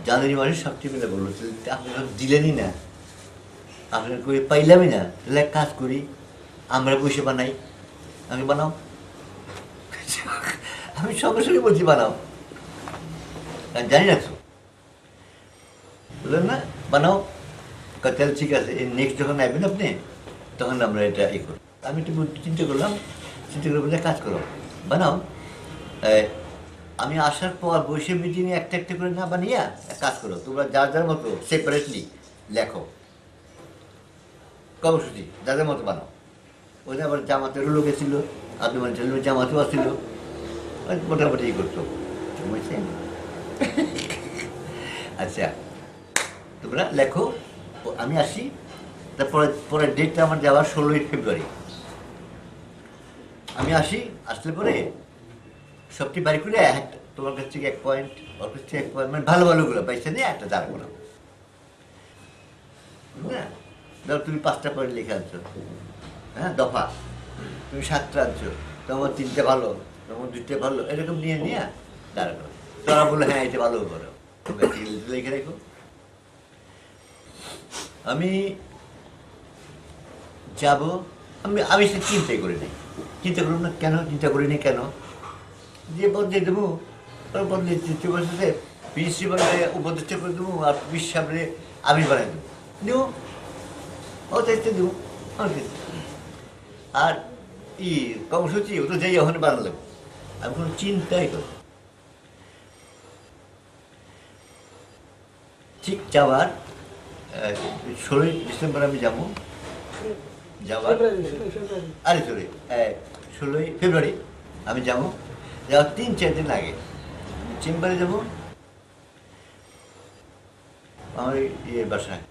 জানুয়ারি মাসে সবচেয়ে বেলা বললো আপনি যখন দিলেনই না, আপনার করে পাইলামই না, তাহলে এক কাজ করি, আমরা বসে বানাই। আমি বানাও, আমি সঙ্গে সঙ্গে বলছি বানাও, জানি না তো, বললেন না বানাও, তাহলে ঠিক আছে, নেক্সট যখন আসবেন আপনি তখন আমরা এটা করি। আমি একটু চিন্তা করলাম, চিন্তা করে বলে কাজ করো, বানাও। আমি আসার পর বসে মিটিংয়ে একটা একটা করে না বানিয়ে কাজ করো, তোমরা যার যার মতো সেপারেটলি লেখো কর্মসূচি, যাদের মতো বানাও। ওখানে আবার জামাতেরও লোক এসেছিল, আব্দুল মালিক জামাতেও আসছিল, মোটামুটি করতো, বুঝছেন? আচ্ছা, তোমরা লেখো, আমি আসি। তারপরে পরের ডেটটা আমার যাওয়ার 16ই ফেব্রুয়ারি। আমি আসি, আসলে পরে সবটি বাড়ি করে একটা, তোমার কাছ থেকে 1 পয়েন্ট, ওর কাছ থেকে 1 পয়েন্ট, মানে ভালো ভালোগুলো পয়সা নিয়ে একটা দাঁড় করলাম। হ্যাঁ, ধরো তুমি 5টা পয়েন্ট লিখে আনছো, হ্যাঁ দফা, তুমি 7টা আনছো, তোমার 3টে ভালো, তোমার 2টে ভালো, এরকম নিয়ে নিয়ে দাঁড়া করো। তোরা বলে হ্যাঁ এটা ভালো করো, লিখে রেখো। আমি যাব, আমি সে চিন্তাই করি নাই, চিন্তা করলাম না, কেন চিন্তা করিনি, কেন যে বদলে দেবো ওরা বদলে দিচ্ছে, বসে প্রিন্সিপালকে উপদেষ্টা করে দেবো, আর সামনে আমি বানাই দেবো, দেবো ও চাইতে দেবো। আর কর্মসূচি ও তো যাই ওখানে বানালাম, আমি কোনো চিন্তাই করি। ঠিক যাওয়ার 16ই ডিসেম্বর আমি যাবো, যাওয়ার আরে সরি 16ই ফেব্রুয়ারি আমি যাবো, যাওয়ার 3-4 দিন আগে চেম্বারে যাবো আমার বাসায়।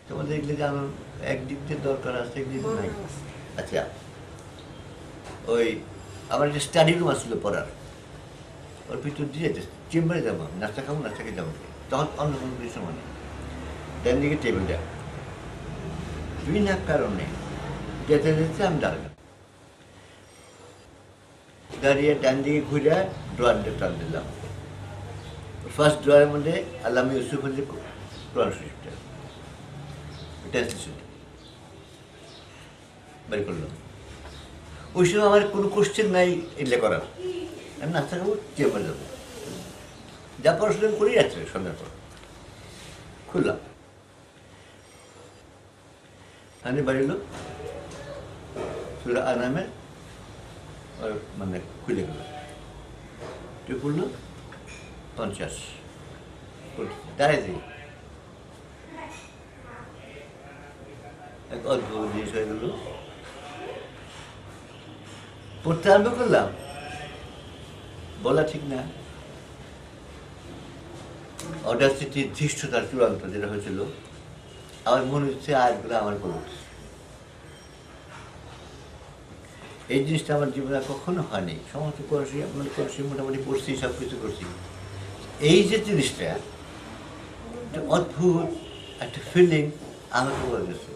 তোমাদের এগুলো জানো, একদিক দিয়ে দরকার আছে, একদিক নাই। আচ্ছা, ওই আমার একটা স্টাডি রুম আসছিল পড়ার, ওর ভিতর দিয়ে চেম্বারে যাবো, নাস্তা খাবো, নাস্তা খেয়ে যাবো, তখন অন্য কোনো কিছু মানে ডান দিকে টেবিলটা, বিনা কারণে যেতে যেতে আমি দাঁড়ালাম, দাঁড়িয়ে ডান দিকে ঘুরে ড্রয়ারটা টান দিলাম। ফার্স্ট ড্রয়ারের মধ্যে আল্লামা ইউসুফ আলী কোরআন শরীফটা ট্রান্সলেশন বের করলাম। ওই সময় আমার কোনো কোশ্চেন নাই এগুলো করার, আমি নাস্তা খাবো, চেম্বার যাবো, যা পড়াশোনা করি যাচ্ছে সন্ধ্যার পর। খুললাম, আমি বাড়িল সুরা আনামের মানে খুলে গেল, তুই খুললো 50 দাঁড়াই দিই, এক অদ্ভুত জিনিস হয়ে গেল। পড়তে আরম্ভ করলাম, বলা ঠিক না, অডাসিটির ধৃষ্টতার চূড়ান্ত যেটা হয়েছিল, আমার মনে হচ্ছে আয়াতগুলো আমার বলে উঠছে। এই জিনিসটা আমার জীবনে কখনো হয়নি, সমস্ত করছি, আপনার করছি, মোটামুটি পড়ছি, সব কিছু করছি। এই যে জিনিসটা একটা অদ্ভুত একটা ফিলিং আমাকে বলে গেছে,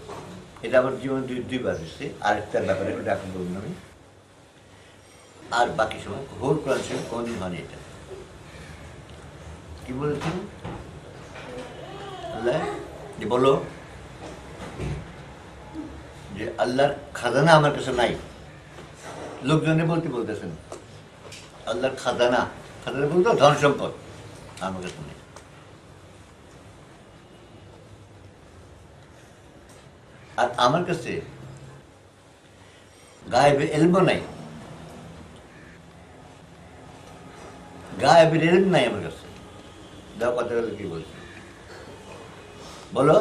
এটা আমার জীবনে দুইবার হয়েছে। আরেকটার ব্যাপারে ওটা এখন বলুন আমি, আর বাকি সময় হোল কোরআন শরীফ কোনদিন হয়নি। এটা কি বলেছেন আল্লাহ, যে বলো যে আল্লাহর খাজানা আমার কাছে নাই। লোকজনে বলতেছেন আল্লাহর খাজানা, খাজানা বলতো ধন সম্পদ আমার কাছে নেই। আর আমার কাছে গায়েবের এলমও নাই, গায়েবের এলম নাই আমার কাছে। দাও কথা বলে কি বলছি, বলো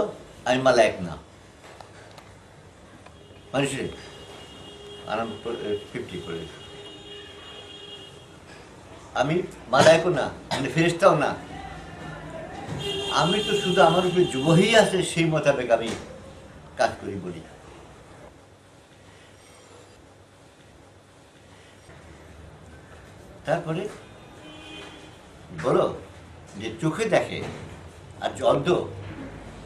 আমি মালায়েক না, মানুষের আরাম 50 করে, আমি মালায়েকও না, মানে ফেরেশতাও না, আমি তো শুধু আমার উপরে যুবহী আছে সেই মোতাবেক আমি কাজ করি বলি। তারপরে বলো যে চোখে দেখে আর যে অন্ধ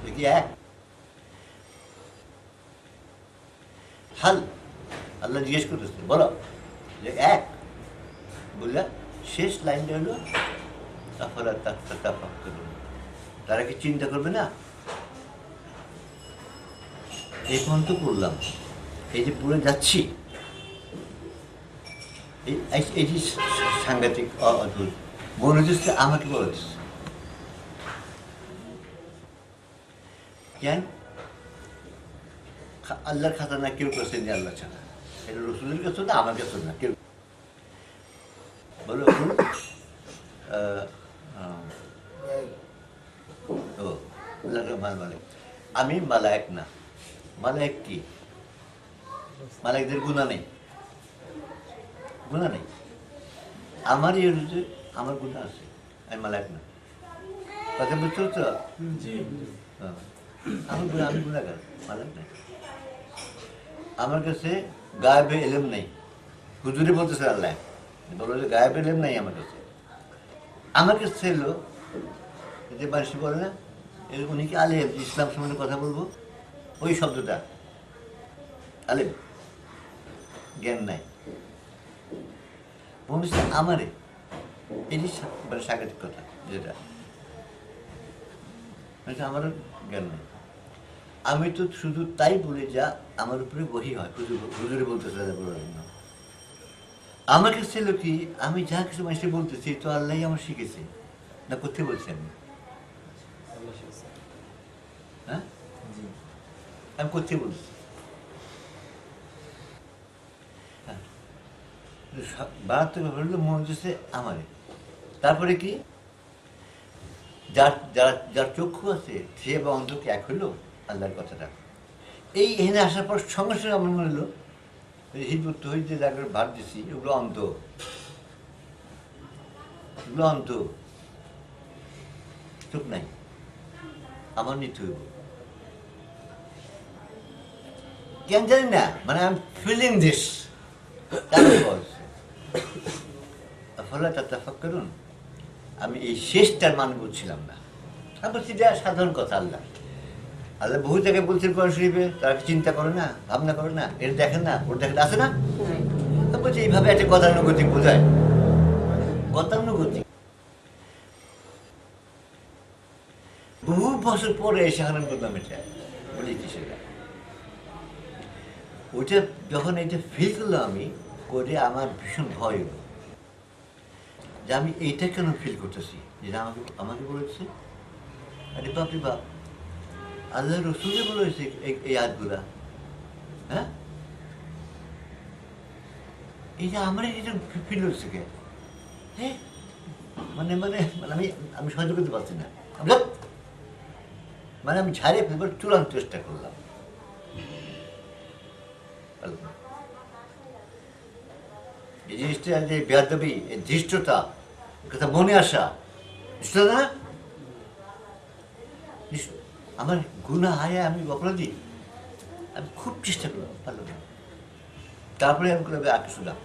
দেখি এক, হাল আল্লাহ জিজ্ঞেস করতেছে বলো যে এক, বললাম শেষ লাইনটা হলো আফালা তাতাফাক্কারুন, তারা কি চিন্তা করবে না? এই পর্যন্ত করলাম, এই যে পুরো যাচ্ছি, এটি সাংঘাতিক অদ্ভুত। মনে হচ্ছে আমাকে বলেছে কেন আল্লাহর খাজানা কেউ করছে না আল্লাহ ছাড়া, এটা রসুলের কাছে না, আমার কাছে না, কেউ বলো ও আল্লাহ রহমান মালিক। আমি মালায়েক না। মালায়েক কি? মালায়েকদের গুনাহ নেই, গুনাহ নেই। আমারই হচ্ছে আমার গুনাহ আছে, আমি মালায়েক না। কথা বুঝছো তো? আমার গুনাহ, আমি গুনাহগার, মালায়েক নাই। আমার কাছে গায়েবে ইলম নেই। হুজুরে বলতেছে আল্লাহ, বলো যে গায়েবে ইলম নাই আমার কাছে। আমার কাছে এলো যে মানুষ বলে না উনি কি আলেম, ইসলাম সম্বন্ধে কথা বলবো, ওই শব্দটা আলেম, জ্ঞান নাই। বলছে আমারে, এটি মানে সাংঘাতিক কথা, যেটা আমারও জ্ঞান নাই। আমি তো শুধু তাই বলি যা আমার উপরে বহি হয়, হুজুরে বলতেছে না। আমাকে ছিল কি, আমি যা কিছু মানুষকে বলতেছি তো আল্লাহ আমার শিখেছে না, করতে বলছি আমি, হ্যাঁ আমি করতে বলছি। বারাত্মক ব্যাপার হলো মনে হচ্ছে আমারে। তারপরে কি, যার যার যার চক্ষু আছে সে বা অন্তকে এক হইলো আল্লাহর কথাটা। এই এখানে আসার পর সঙ্গে সঙ্গে আমার মনে হলো হিজবুত তৌহিদ যে জায়গায় ভার দিছি ওগুলো অন্ত, ওগুলো অন্ত, চোখ নাই, আমার নিতে হইব। কেন জানি না, মানে আই এম ফিলিং দিস। ফলে তাতাফাক্কারুন, আমি এই শেষটার মানে বুঝছিলাম না। আমি বলছি এটা সাধারণ কথা। আল্লাহ আল্লাহ বহু জায়গায় বলছেন কোরআন শরীফে, তারা চিন্তা করে না, ভাবনা করে না, এটা দেখেন না, ওটা দেখেন, আছে না? বলছি এইভাবে একটা গতানুগতিক বোঝায়, গতানুগতিক। বহু বছর পরে সেখানে বললাম এটা, বলি কি সেটা, ওইটা যখন এটা ফিল করলাম আমি করে, আমার ভীষণ ভয় হলো যে আমি এইটা কেন ফিল করতেছি, যেটা আমাকে আমাকে বলেছে। আরে বাপরে বাপ, আল্লাহ রসুলে বলেছে এই আয়াতগুলা, হ্যাঁ, এই যে আমার এটা ফিল হচ্ছে কে, হ্যাঁ, মানে মানে আমি আমি সহ্য করতে পারছি না। মানে আমি ঝাড়িয়ে ফেলবার চূড়ান্ত চেষ্টা করলাম। এই জিনিসটা যে বেয়াদবি, এই ধৃষ্টতা, কথা মনে আসা, না আমার গুনাহ হায়, আমি অপরাধী, আমি খুব চেষ্টা করলাম, পারলাম না। তারপরে আমি করলাম আগে শুনলাম,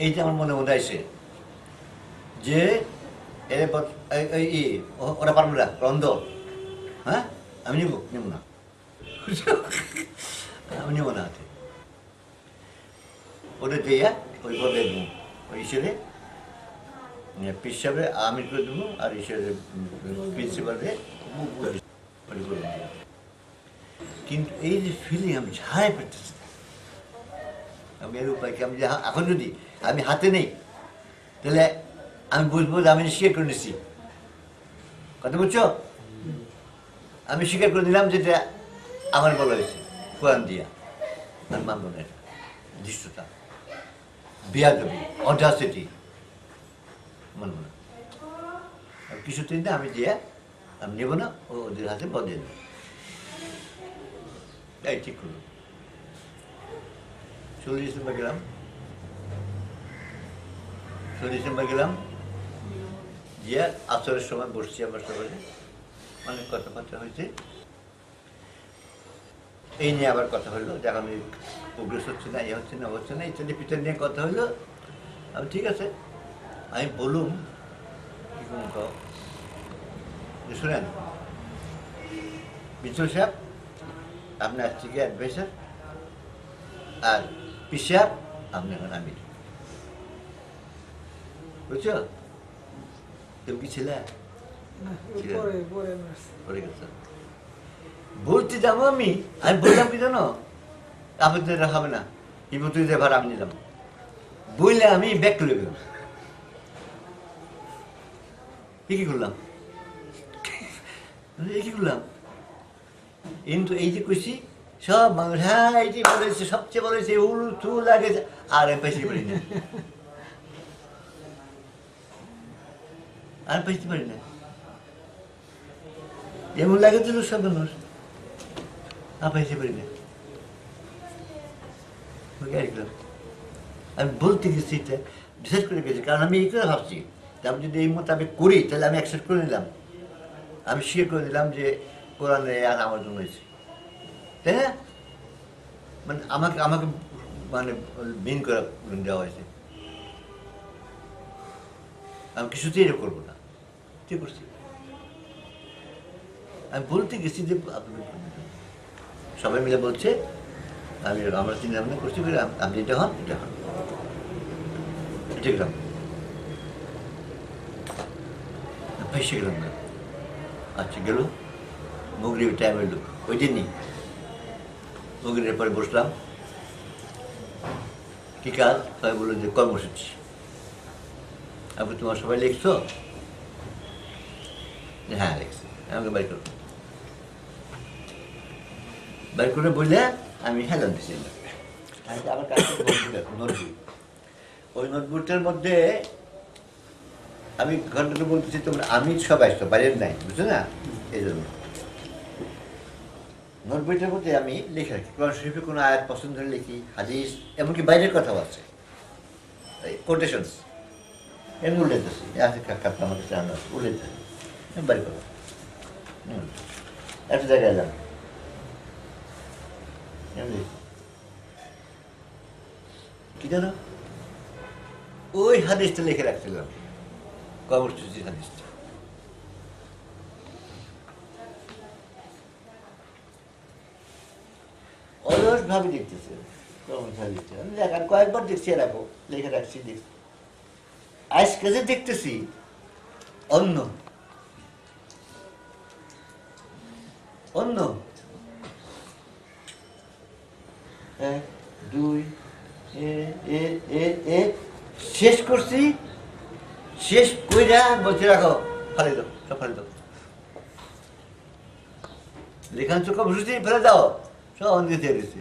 এই যে আমার মনে মনে আসে যে ওরা পারবো না, রন্ধ, হ্যাঁ আমি নেব না, আমি নেব না হাতে, ওটা দিয়ে ওই বলে দেবো, ওই হিসেবে পিসাবে আমির করে দেবো, আর হিসেবে প্রিন্সিপালে। কিন্তু এই যে ফিলিং আমি ঝাড়াই পেতেছি, আমি এর উপায় কি, আমি এখন যদি আমি হাতে নেই তাহলে আমি বুঝবো যে আমি স্বীকার করে নিচ্ছি। কথা বুঝছো? আমি স্বীকার করে নিলাম যেটা আমার বলা হয়েছে কোরআন দিয়া, আর মানব না, এটা ধৃষ্টতা, বেয়াদবি, অডাসিটি, মানব না। কিছুদিন না আমি দিয়ে আমি নেবো না, ওদের হাতে বদলে দেবো, এই ঠিক করলো। 16 ডিসেম্বর গেলাম, 16 ডিসেম্বর গেলাম, গিয়ে আসরের সময় বসছি আমার সবাই, অনেক কথাবার্তা হয়েছে, এই নিয়ে আবার কথা হলো, যখন প্রোগ্রেস হচ্ছে না, হচ্ছে না, হচ্ছে না, ইত্যাদি পিছন নিয়ে কথা হলো। আমি ঠিক আছে, আমি বলুম শুনেন বিচল সাহেব, আপনি আসছে কি অ্যাডভাইসার, আর পি সাহেব আপনি এখন আমি, বুঝছো? তুমি কি ছিলে? না, ছিল। পরে মারছে। পরে গেছো। বলতে যাবো আমি বললাম কি জানো, আপনি তো এটা হবে না, কিন্তু তুই যে ভাড়া আমি নিলাম বললে আমি ব্যাক করে গেলাম। কি করলাম কি করলাম কিন্তু এই যে কইছি সব মানুষ হ্যাঁ এই যে বলেছে সবচেয়ে বলেছে উল চু লাগে আর পেশি পারি না, আর পেশতে পারি না, এমন লাগে তো সব মানুষ আর পেশতে পারি না। আমি বলতে গেছি এটা ডিসাইড করে গেছি, কারণ আমি এই করে ভাবছি আমি যদি এই মোতাবেক করি তাহলে আমি অ্যাকসেপ্ট করে নিলাম, আমি স্বীকার করে নিলাম যে কোরআনে আর আমার জন্য হয়েছে, তাই না? মানে আমাকে আমাকে মানে বিন করে দেওয়া হয়েছে, আমি কিছুতেই এটা করবো না, ঠিক করছি। আমি বলতে গেছি যে সবাই মিলে বলছে, আমি আমরা চিন্তা ভাবনা করছি আপনি এটা হন এটা হন, ঠিক না? ফেসে গেলাম না। আচ্ছা গেল মুগরিব টাইম এলো ওই দিনই, মুগরিবের পরে বসলাম, কি কাজ? সবাই বললো যে কর্মসূচি। আপনি তোমার সবাই লিখছো? হ্যাঁ লিখছি। আমাকে বাড়ি করো, বাড়ি করে বললে আমি হেলান দিচ্ছি আমার কাছে নোটবুক, ওই নোটবুকটার মধ্যে আমি ঘন্টাকে বলতেছি তোমরা আমি সব আসতো বাইরের নাই, বুঝছো না? এই জন্য নোটবইটার মধ্যে আমি লিখে রাখি, কোরআন শরীফে কোনো আয়াত পছন্দ হলে লিখি, হাদিস, এমনকি বাইরের কথাও আছে, কোটেশনস এমনি উল্লেখছি, আছে কাপটা আমার কাছে আনা উল্লেখ বাড়ি করো। একটা জায়গায় এলাম এমনি কি জানো ওই হাদিসটা লিখে রাখছিলাম, কর্মসূচির হাদিসটা। অলস ভাবে দেখতেছে আমি কয়েকবার দেখছি রাখো লিখে রাখছি, দেখছি আজকে যে দেখতেছি অন্য অন্য 1 2 শেষ করছি, শেষ কইরা বলছে রাখো ফালে দাও, সব ফালে দাও, লেখান চোখা বসেছি ফেলে দাও, সব অন্য দিয়েছি।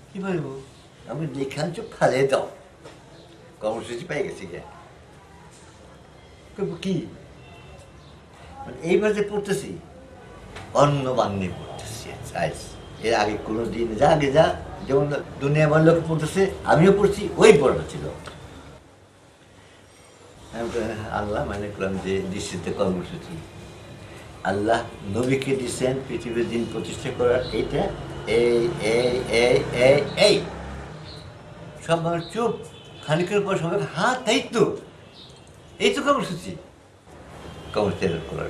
কি বলবো আমি লেখান চোখ ফালে দাও, কর্মসূচি পাই গেছি গে কি মানে এইবার যে পড়তেছি অন্য বান্নে পড়তেছি, এর আগে কোনো দিন যা আগে যা যেমন দুনিয়া আমার লোক পড়তেছে আমিও পড়ছি, ওই পড়া ছিল। আল্লাহ মানে করলাম যে নিশ্চিত কর্মসূচি আল্লাহ নবীকে দিচ্ছেন পৃথিবীর দিন প্রতিষ্ঠা করার, এইটা এই এই এই এই এই সব মানুষ চুপ, খানিকের পর সবাই হ্যাঁ তাই তো, এই তো কর্মসূচি, কর্মসূচি করার।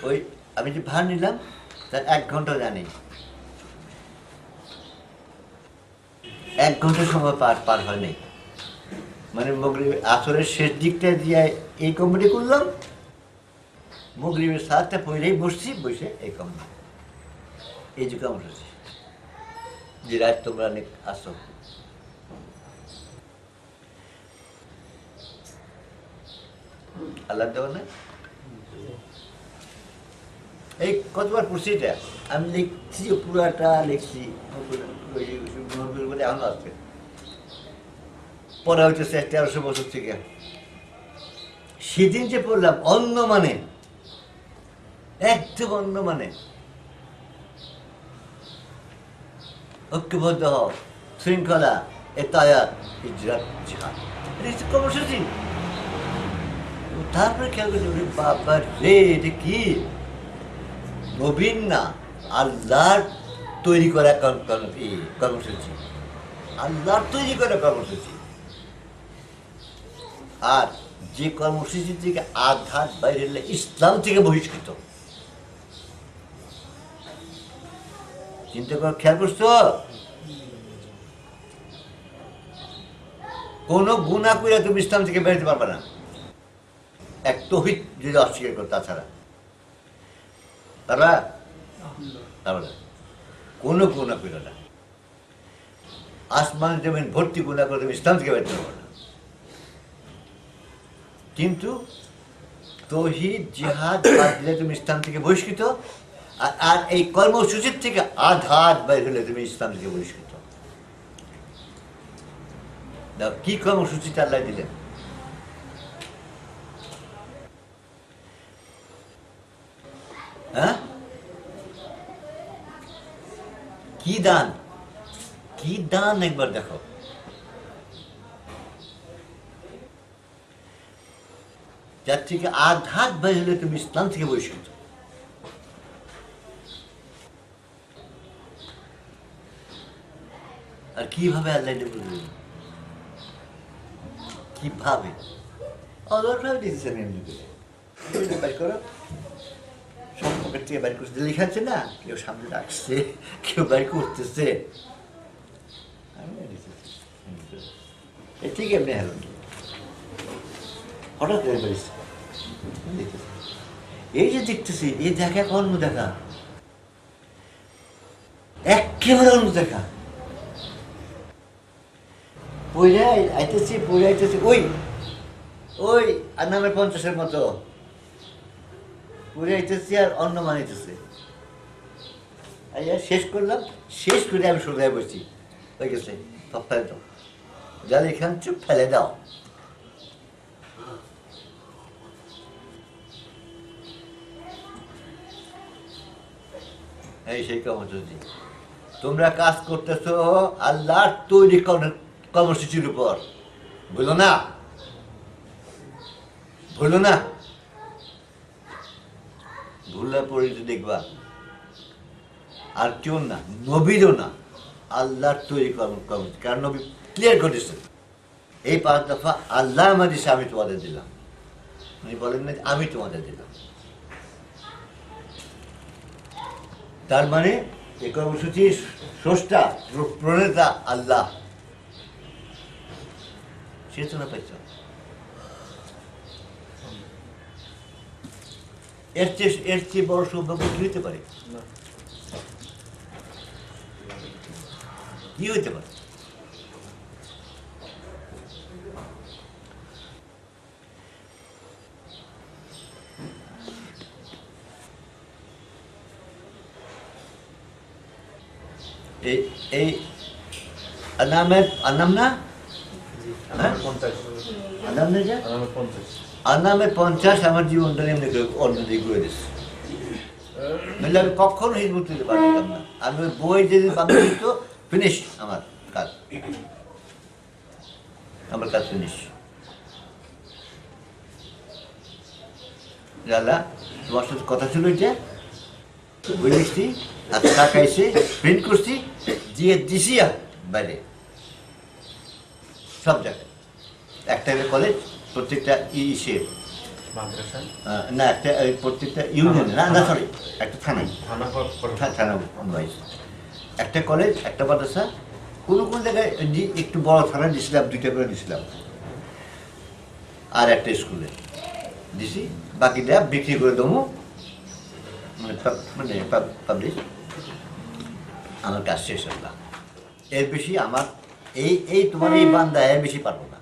ওই আমি যে ভাড় নিলাম তার 1 ঘন্টা জানি, 1 ঘন্টার সময় পার হয়নি, মানে আসরের শেষ দিকটা দিয়ে এই কমেডি করলাম, মগরিবের সাথে পড়েই বসছি, বসে এই কমেডি, এই যে কর্মসূচি যে রাত তোমরা অনেক আসো। আল্লাহ দেওয়া না এই কতবার পড়ছি এটা আমি লিখছি, পুরাটা লিখছি, এখনো আছে, পড়া হইতেছে 1300 বছর থেকে। সেদিন যে পড়লাম অন্য মানে, একদম অন্য মানে, ঐক্যবদ্ধ হও, শৃঙ্খলা, এতায়াত, হিজরত, জিহাদ, এটা কর্মসূচি। তারপরে খেয়াল করছি বাবা রে এটা কি নবীন না, আল্লাহর তৈরি করা কর্মসূচি, আল্লাহর তৈরি করা কর্মসূচি। আর যে কর্মসূচি থেকে আঘাত বাইরে ইসলাম থেকে বহিষ্কৃত, চিন্তা কর, খেয়াল করছো? কোনো গুনাহ করে তুমি ইসলাম থেকে বেরোতে পারবে না, এক তৌহিদ যদি অস্বীকার করো, তাছাড়া পারবা? পারবে না। কোনো গুনাহ করে না, আসমান জমিন ভর্তি গুনাহ করে তুমি ইসলাম থেকে বেরোতে পারবে না। কিন্তু তৌহিদ জিহাদ বাদ দিলে তুমি ইসলাম থেকে বহিষ্কৃত, আর এই কর্মসূচির থেকে আধার বের হলে তুমি ইসলাম থেকে বহিষ্কৃত। কি কর্মসূচিটা আল্লাহ দিলেন? হ্যাঁ, কি দান, কি দান একবার দেখো। যার থেকে আঘাত বের হলে তুমি ইসলাম থেকে বহিষ্কৃত। আর কিভাবে আল্লাহ বললেন? কিভাবে? অদরকার দিয়েছেন এমনি করে বের করো, সব পকেট থেকে বের করতে লেখাচ্ছে না, কেউ সামনে রাখছে, কেউ বের করতেছে। ঠিক এমনি হলো, হঠাৎ করে বেরিয়েছে। এই যে দেখতেছি, এই দেখা অন্য দেখা, একেবারে অন্য দেখা। পড়ে আইতেছি, পড়ে আইতেছি, ওই ওই আর নামের 50-এর মতো পড়ে আইতেছি, আর অন্য মানিতেছে। শেষ করলাম, শেষ করে আমি সোজায় বসছি, হয়ে গেছে, সব ফেলে দাও, যা এখান চুপ ফেলে দাও। এই সেই কর্মসূচি তোমরা কাজ করতেছো আল্লাহর তৈরি কর্মসূচির উপর, বলো না, ভুলো না। ভুলার পরে দেখবা আর কেউ না, নবীরও না, আল্লাহর তৈরি কর্মসূচি। কারণ নবী ক্লিয়ার করেছে, এই 5 দফা আল্লাহ আমার দিছে, আমি তোমাদের দিলাম। উনি বলেন না আমি তোমাদের দিলাম। তার মানে এই কর্মসূচির স্রষ্টা, প্রণেতা আল্লাহ, সে তো না পাইছ। এর চেয়ে বড় সৌভাগ্য কি হইতে পারে? কি হইতে পারে? এই আনাম না, আনামের 50 আমার জীবনটা এমনি করে অন্যদিকে ঘুরে দিচ্ছে। নইলে আমি কখনো হিজবুত দিতে পারতাম না। আমি বই যদি বাংলা দিত, ফিনিশ, আমার কাজ, আমার কাজ ফিনিশ। লালা তোমার সাথে কথা ছিল, যে বই লিখছি, আর টাকা এসে প্রিন্ট করছি, দিয়ে দিছি বাইরে সব জায়গায়। একটা কলেজ, প্রত্যেকটা ইসে না, একটা প্রত্যেকটা ইউনিয়নে, না সরি, একটা থানায়, থানা ওয়াইজ একটা কলেজ, একটা মাদ্রাসা, কোনো কোনো জায়গায় একটু বড় থানা দিয়েছিলাম, 2টা করে দিয়েছিলাম, আর একটা স্কুলে দিছি। বাকিটা বিক্রি করে দেবো, মানে পাবলিশ। আমার কাজ শেষ হলাম। এর বেশি আমার এই তোমার এই বান্দা এর বেশি পারবো না।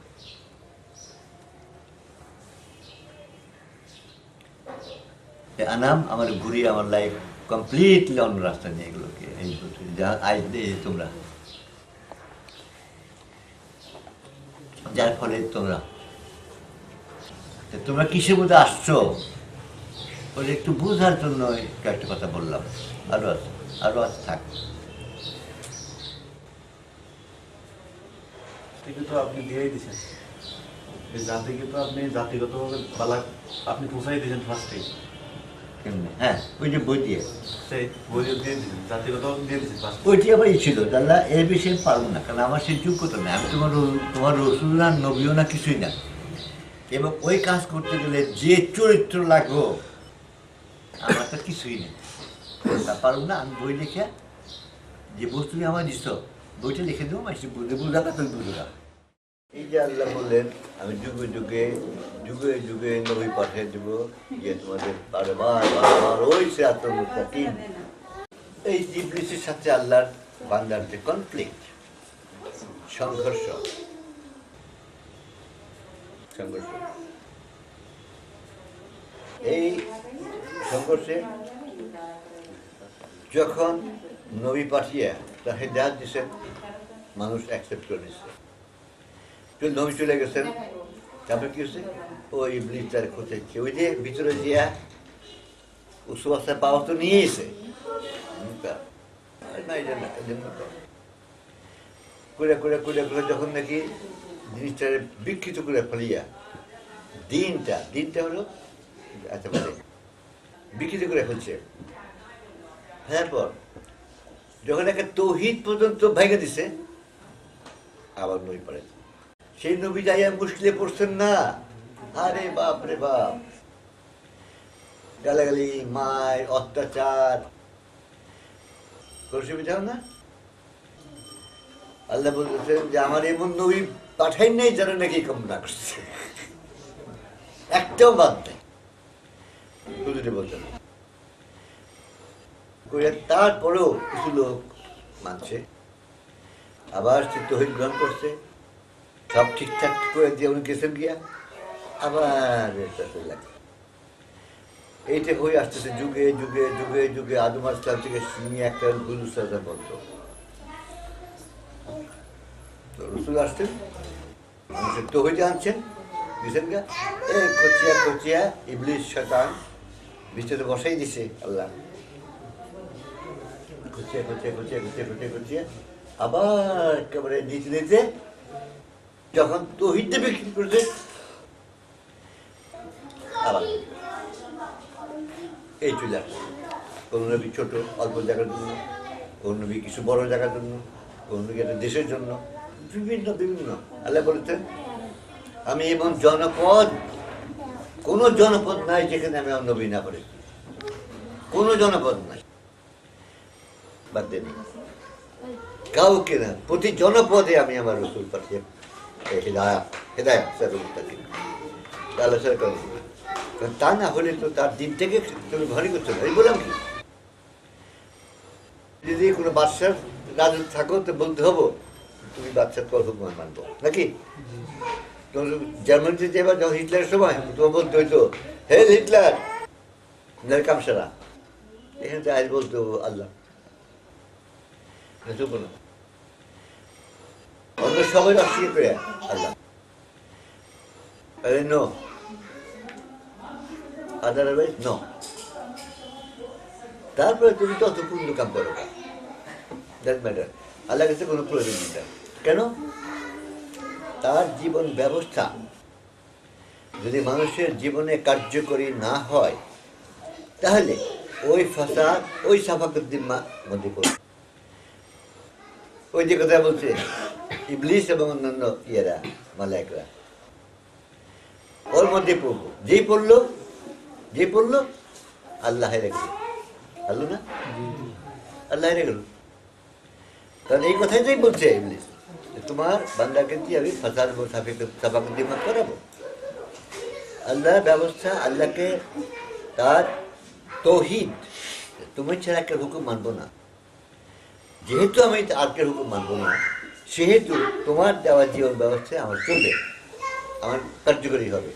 আনাম আমার ঘুরিয়ে আমার লাইফ কমপ্লিটলি অন্য রাস্তা নিয়ে এগুলোকে, এই যা আজ তোমরা, যার ফলে তোমরা কিসের মধ্যে আসছো ওই একটু বোঝার জন্য একটা কথা বললাম। আরো আছে থাক। তো আপনি দিয়েই দিচ্ছেন, জাতিকে তো আপনি জাতিগতভাবে বালা আপনি পৌঁছাই দিয়েছেন ফার্স্টে। হ্যাঁ, ওই যে বই দিয়ে, সেই বই দিয়ে দিয়েছেন, জাতিগত দিয়ে দিয়েছেন। ওইটি আমার ই ছিল, আল্লাহ এর বিষয়ে পারবো না, কারণ আমার সেই যোগ্যতা নেই। আমি তোমার রসুল না, নবীও না, কিছুই না। এবং ওই কাজ করতে গেলে যে চরিত্র লাগবো, আমার তো কিছুই নেই, তা পারবো না। আমি বই লিখে যে বস্তু তুমি আমার দিচ্ছ বইটা লিখে দেবো মাসে বুঝা না তুমি বুঝো না। এই যে আল্লাহ বললেন আমি যুগে যুগে যুগে যুগে নবী পাঠিয়ে দেবো যে তোমাদের বারবার বারবার ওই সে আত্মমুস্তাকিম। এই ইবলিসের সাথে আল্লাহর বান্দার যে কনফ্লিক্ট, সংঘর্ষ সংঘর্ষ এই সংঘর্ষে যখন নবী পাঠিয়ে তার হেদায়েত দিয়েছেন, মানুষ অ্যাকসেপ্ট করে নিচ্ছে। নবী চলে গেছেন, তারপরে কি হচ্ছে ও ইবলিস তার খোঁজেছে ওই যে ভিতরে দিয়া উসওয়াসা পাওয়া তো নিয়ে এসে করে করে করে করে যখন নাকি জিনিসটা বিকৃত করে ফেলিয়া দিনটা হলো আচ্ছা বলে বিকৃত করে ফেলছে। তারপর যখন একটা তৌহিদ পর্যন্ত ভেঙে দিছে, আবার নবী পড়ে সেই নবী যাইয়া মুশকিলে পড়ছেন না। আরে বাপ রে বাপ, গালাগালি, মায়, অত্যাচার, অসুবিধা না। আল্লাহ বলতেছেন যে আমার এমন নবী পাঠাই নাই যারা নাকি কামনা করছে, একটাও বাদ নেই। বুঝতে বলছেন তারপরেও কিছু লোক মানছে, আবার সে তৌহিদ গ্রহণ করছে, সব ঠিকঠাক করে দিয়ে উনি গেছেন গিয়া আবার লাগে। এইটা হয়ে আসতেছে যুগে যুগে যুগে যুগে। আদম আসলাম থেকে নিয়ে একটা রসুল বলতো, রসুল আসছেন মানুষের তৌহিদ আনছেন, দিয়েছেন গা এই কচিয়া কচিয়া ইবলিস শয়তান ভিতরে বসাই দিছে আল্লাহ। কচিয়া কচিয়া কচিয়া কচিয়া কচিয়া কচিয়া আবার একেবারে নিচে নিচে যখন তৌহিদটা বিক্রি করছে আবার এই চলে আসছে। কোন নবী ছোট অল্প জায়গার জন্য, কোন নবী কিছু বড় জায়গার জন্য, কোন নবী একটা দেশের জন্য, বিভিন্ন বিভিন্ন। আল্লাহ বলেছেন আমি এমন জনপদ, কোন জনপদ নাই যেখানে আমি আমার নবী না করি, কোন জনপদ নাই বাদ দেন কাউকে না, প্রতি জনপদে আমি আমার রসুল পাঠিয়ে তা না হলে তো তার দিন থেকে তুমি ঘরে করছো না। বললাম কি যদি কোনো বাদশার রাজত্ব থাকো তো বলতে হবো তুমি বাদশার তোর হুকুমান মানবো নাকি। জার্মানিতে যে এবার যখন হিটলারের সময় তোমার বলতে হইতো হে হিটলার কামসারা, এখানে তো আজ বলতো আল্লাহ, অন্য সবাই অস্বীকার করে আল্লাহ। No otherwise no. তারপরে তুমি তত পূর্ণ কাম করো, দ্যাট ম্যাটার। আল্লাহ কাছে কোনো প্রয়োজন নেই। কেন? তার জীবন ব্যবস্থা যদি মানুষের জীবনে কার্যকরী না হয় তাহলে ওই ফাসাদ, ওই সাফাকুদ্দিম্মা মধ্যে পড়বে। ওই যে কথা বলছে ইবলিস এবং অন্যান্য ইয়েরা মালায়েকরা ওর মধ্যে পড়বো। যেই পড়লো আল্লাহ হেরে গেল, আল্লাহ না আল্লাহ হেরে গেল। কারণ এই কথাটাই বলছে ইবলিস, তোমার বান্দাকে কি আমি ফাসাদ সাফাকুদ্দিম্মা করাবো। আল্লাহর ব্যবস্থা, আল্লাহকে তার তৌহিদ, তুমি ছাড়া একটা হুকুম মানবো না। যেহেতু আমি আজকের হুকুম মানবো না, সেহেতু তোমার দেওয়া জীবন ব্যবস্থায় আমার চলবে, আমার কার্যকরী হবে।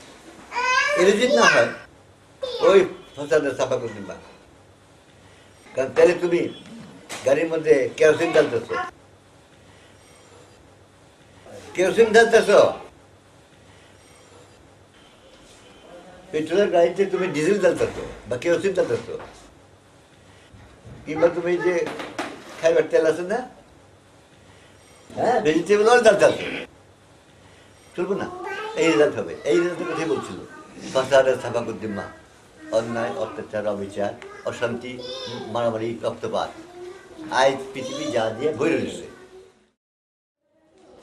এর যদি না হয় ওই ফসাদের সাফাকুদ্দিম্মা। কারণ তাহলে তুমি গাড়ির মধ্যে কেরোসিন ঢালতেছ, পেট্রোলের গাড়িতে তুমি ডিজেল ঢালতেছ বা কেরোসিন ঢালতেছ, কিংবা তুমি যে খাইবার তেল আছে না, হ্যাঁ ভেজিটেবল অয়েল ঢালতেছ, চলবো না। এই রেজাল্ট হবে। এই রেজাল্টের কথাই বলছিল ফাসাদের সাফাকুদ্দিম্মা, অন্যায়, অত্যাচার, অবিচার, অশান্তি, মারামারি, রক্তপাত, আজ পৃথিবী যা দিয়ে বই রয়েছে।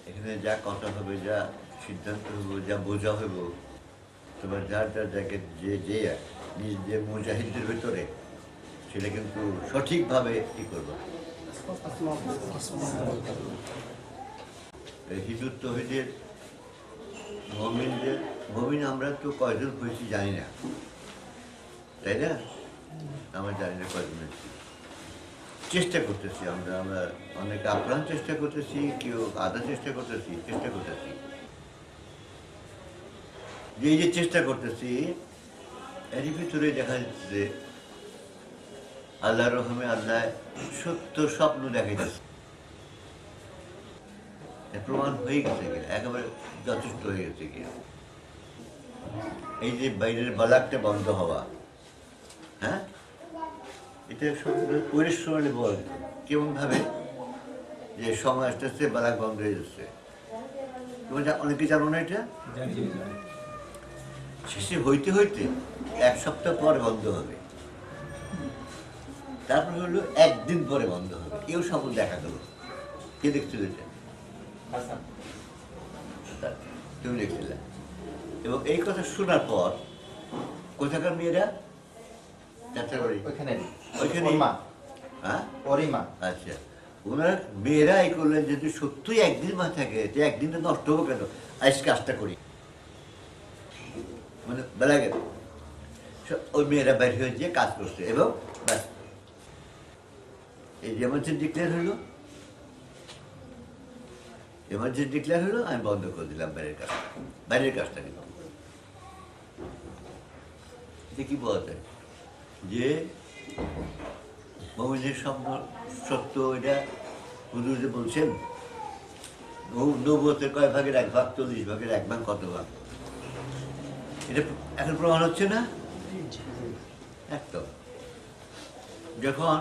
এখানে যা কথা হবে, যা সিদ্ধান্ত হইব, যা বোঝা হইব, তোমার যার যার জায়গায় যে নিজ যে মুজাহিদদের ভেতরে সেটা কিন্তু সঠিকভাবে কি করবো, এই হিজরত তৌহিদের মমিন আমরা তো কয়জন হয়েছি জানি না, তাই না? আমরা জানি না কয়জন হয়েছি। চেষ্টা করতেছি আমরা অনেক আপ্রাণ চেষ্টা করতেছি, কেউ আধা চেষ্টা করতেছি। যে এই যে চেষ্টা করতেছি, এরই ভিতরে দেখা যাচ্ছে যে আল্লাহ রহমে আল্লাহ সত্য স্বপ্ন দেখাইতেছে। প্রমাণ হয়ে গেছে কি একেবারে যথেষ্ট হয়ে গেছে কি এই যে বাইরের বালাকটা বন্ধ হওয়া, হ্যাঁ, এটা পরিশ্রমের বল। কেমন ভাবে যে সময় আস্তে আস্তে বালাক বন্ধ হয়ে যাচ্ছে, তুমি অনেকে জানো না এটা। শেষে হইতে হইতে 1 সপ্তাহ পর বন্ধ হবে, তারপর হলো 1 দিন পরে বন্ধ হবে। কেউ স্বপ্ন দেখা গেল, কে দেখছিল এটা? তুমি দেখছিলে। এবং এই কথা শোনার পর কোথাকার মেয়েরা ওইখানে, হ্যাঁ, আচ্ছা, ওনার মেয়েরা এই করলেন যদি সত্যই 1 দিন মা থাকে, যে 1 দিনটা নষ্ট হবো কেন, আজ কাজটা করি, মানে বেলা গেল। ওই মেয়েরা বের হয়ে গিয়ে কাজ করছে এবং ব্যাস এই এমার্জেন্সি ডিক্লেয়ার হলো, আমি বন্ধ করে দিলাম বাইরের কাজটা কিন্তু। কি বলা যায় যে মুমিনের স্বপ্ন সত্য, এটা হুজুর যে বলছেন নবুয়তের কয় ভাগের 1 ভাগ, 40 ভাগের 1 ভাগ, কত ভাগ, এটা এখন প্রমাণ হচ্ছে না? একদম। যখন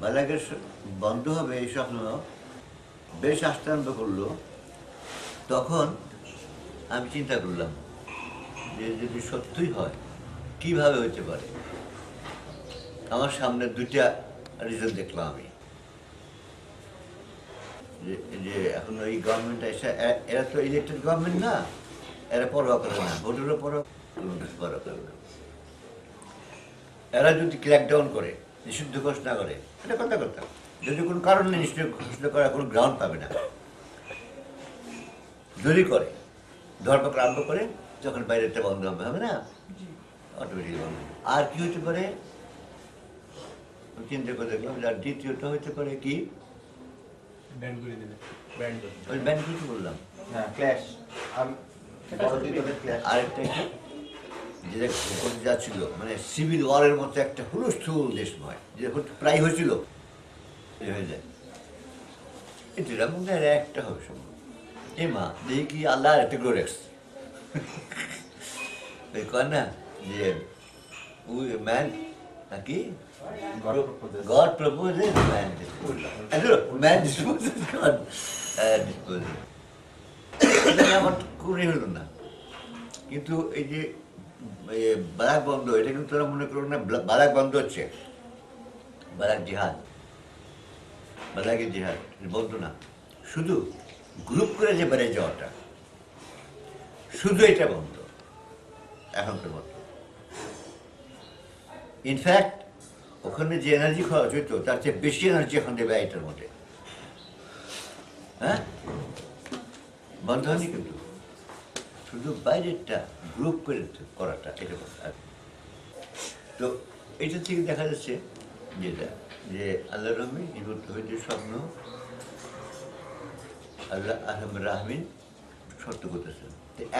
বালাগের বন্ধ হবে এই স্বপ্ন বেশ আসতে আরম্ভ করলো, তখন আমি চিন্তা করলাম যে যদি সত্যই হয় কিভাবে হতে পারে। আমার সামনে 2টা রিজন দেখলাম আমি, যে এখন এই গভর্নমেন্ট এসে, এরা তো ইলেকটেড গভর্নমেন্ট না, এরা পরোয়া করে না, ভোটেরও পরোয়া করে না। এরা যদি ক্র্যাকডাউন করে, নিষিদ্ধ ঘোষণা করে, এটা কথা যদি কোনো কারণ নেই, নিষিদ্ধ ঘোষণা করার কোনো গ্রাউন্ড পাবে না। যদি করে, ধরপাকড় আরম্ভ করে, যখন বাইরেটা বন্ধ হবে না, অটোমেটিক বন্ধ। আর কি হতে পারে চিন্তা করে দেখলাম, আর দ্বিতীয়টা হতে পারে কি, ব্যান্ড কিছু বললাম, আরেকটা কি, যেটা করতে যাচ্ছিল, মানে সিভিল ওয়ারের মতো একটা হুলস্থুল দেশ নয়, যে প্রায় হয়েছিল, হয়ে যায়। এটা মনে হয় একটা হবে সম্ভব। এই মা দেখি কি আল্লাহ একটা করে রাখছে, কয় না যে ম্যান নাকি God proposes, man disposes. Man disposes, God disposes. আমার করে হলো না। কিন্তু এই যে বারাক বন্ধ, এটা কিন্তু তোরা মনে করো না বারাক বন্ধ হচ্ছে, বারাকের জিহাদ বন্ধ না, শুধু গ্রুপ করে যে বেড়ে যাওয়াটা, শুধু এটা বন্ধ এখনকার মতো। ইনফ্যাক্ট ওখানে যে এনার্জি খরচ হইতো তার চেয়ে বেশি এনার্জি এখন দেবে এটার মধ্যে, হ্যাঁ, বন্ধ হয়নি। কিন্তু শুধু বাইরেরটা গ্রুপ করে করাটা, এটা তো এটা থেকে দেখা যাচ্ছে যেটা, যে আল্লাহ রহমি ইবুদ্দিনের স্বপ্ন আল্লাহ রাহমিন সত্য করতেছেন।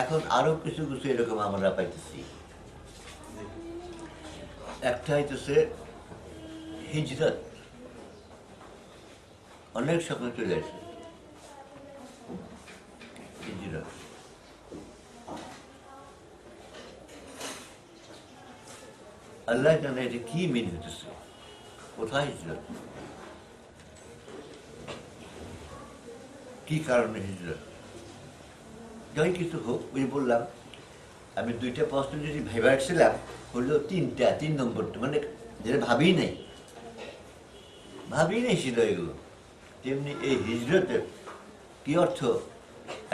এখন আরো কিছু কিছু এরকম আমরা পাইতেছি। একটা হইতেছে হিজরত, অনেক স্বপ্ন চলে আসে হিজরত। আল্লাহ জানে এটা কি মিন হইতেছে, কোথায় হিজরত, কি কারণে হিজরত। যাই কিছু হোক, ওই বললাম আমি 2টা প্রশ্ন যদি ভেবে রাখছিলাম, হলো 3 নম্বরটা, মানে যেটা ভাবি নাই ছিল এগুলো। তেমনি এই হিজরতের কি অর্থ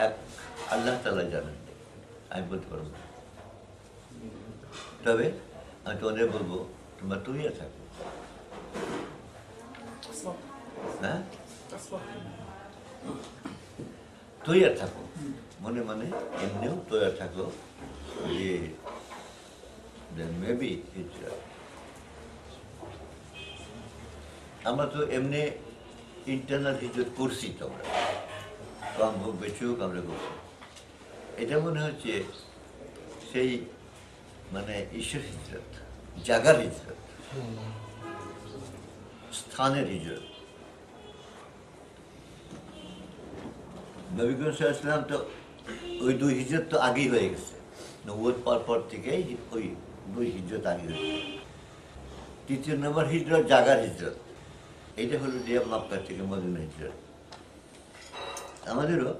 এক আল্লাহ তাআলা জানেন, আমি বলতে পারবো না। তবে আমি তোমাদের বলবো, তোমরা তৈরি থাকো। হ্যাঁ, তৈরি থাকো মনে মনে, এমনিও তৈরি থাকো যে মেবি আমরা তো এমনি ইন্টারনাল হিজরত করছি, তো আমরা কম হোক বেশি হোক আমরা করছি। এটা মনে হচ্ছে সেই মানে ঈশ্বর হিজরত, জাগার হিজরত, স্থানের হিজরত। নবী করিম সাল্লাল্লাহু আলাইহি ওয়াসাল্লাম তো ওই 2 হিজরত তো আগেই হয়ে গেছে, নবুয়ত পর থেকেই ওই 2 হিজরত আগে হয়েছে। 3 নম্বর হিজরত জাগার হিজরত, এইটা হলো যে মক্কা থেকে মদিনা হিজরত। আমাদেরও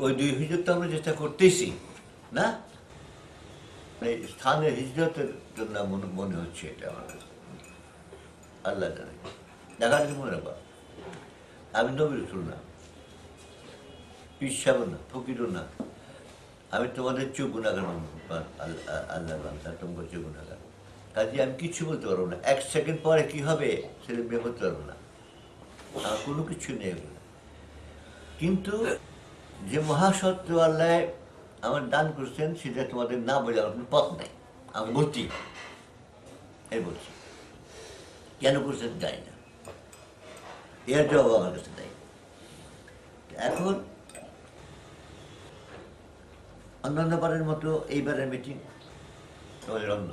ওই 2 হিজরত তো আমরা চেষ্টা করতেছি না, এই স্থানের হিজরতের জন্য মনে হচ্ছে এটা আমাদের, আল্লাহ জানে। জাগার কি মনে রাখবা, আমি নবীর রসুল না, পীর সাহেব না, ফকিরও না, আমি তোমাদের চোখ গুণাগার আল্লাহ বান্দা, তোমার চোখ গুণাগার। কাজে আমি কিছু বলতে পারবো না, 1 সেকেন্ড পরে কি হবে সেটা বের করতে পারবো না, আমার কোনো কিছু নেই। কিন্তু যে মহাসত্য আল্লাহ আমার দান করছেন সেটা তোমাদের না বলে আমার কোনো পথ নেই, আমি বলছি, এই বলছি কেন করছেন জানি না, এর জবাব আমার কাছে নেই। এখন অন্যান্য বারের মতো এইবারের মিটিং তোমাদের অন্য,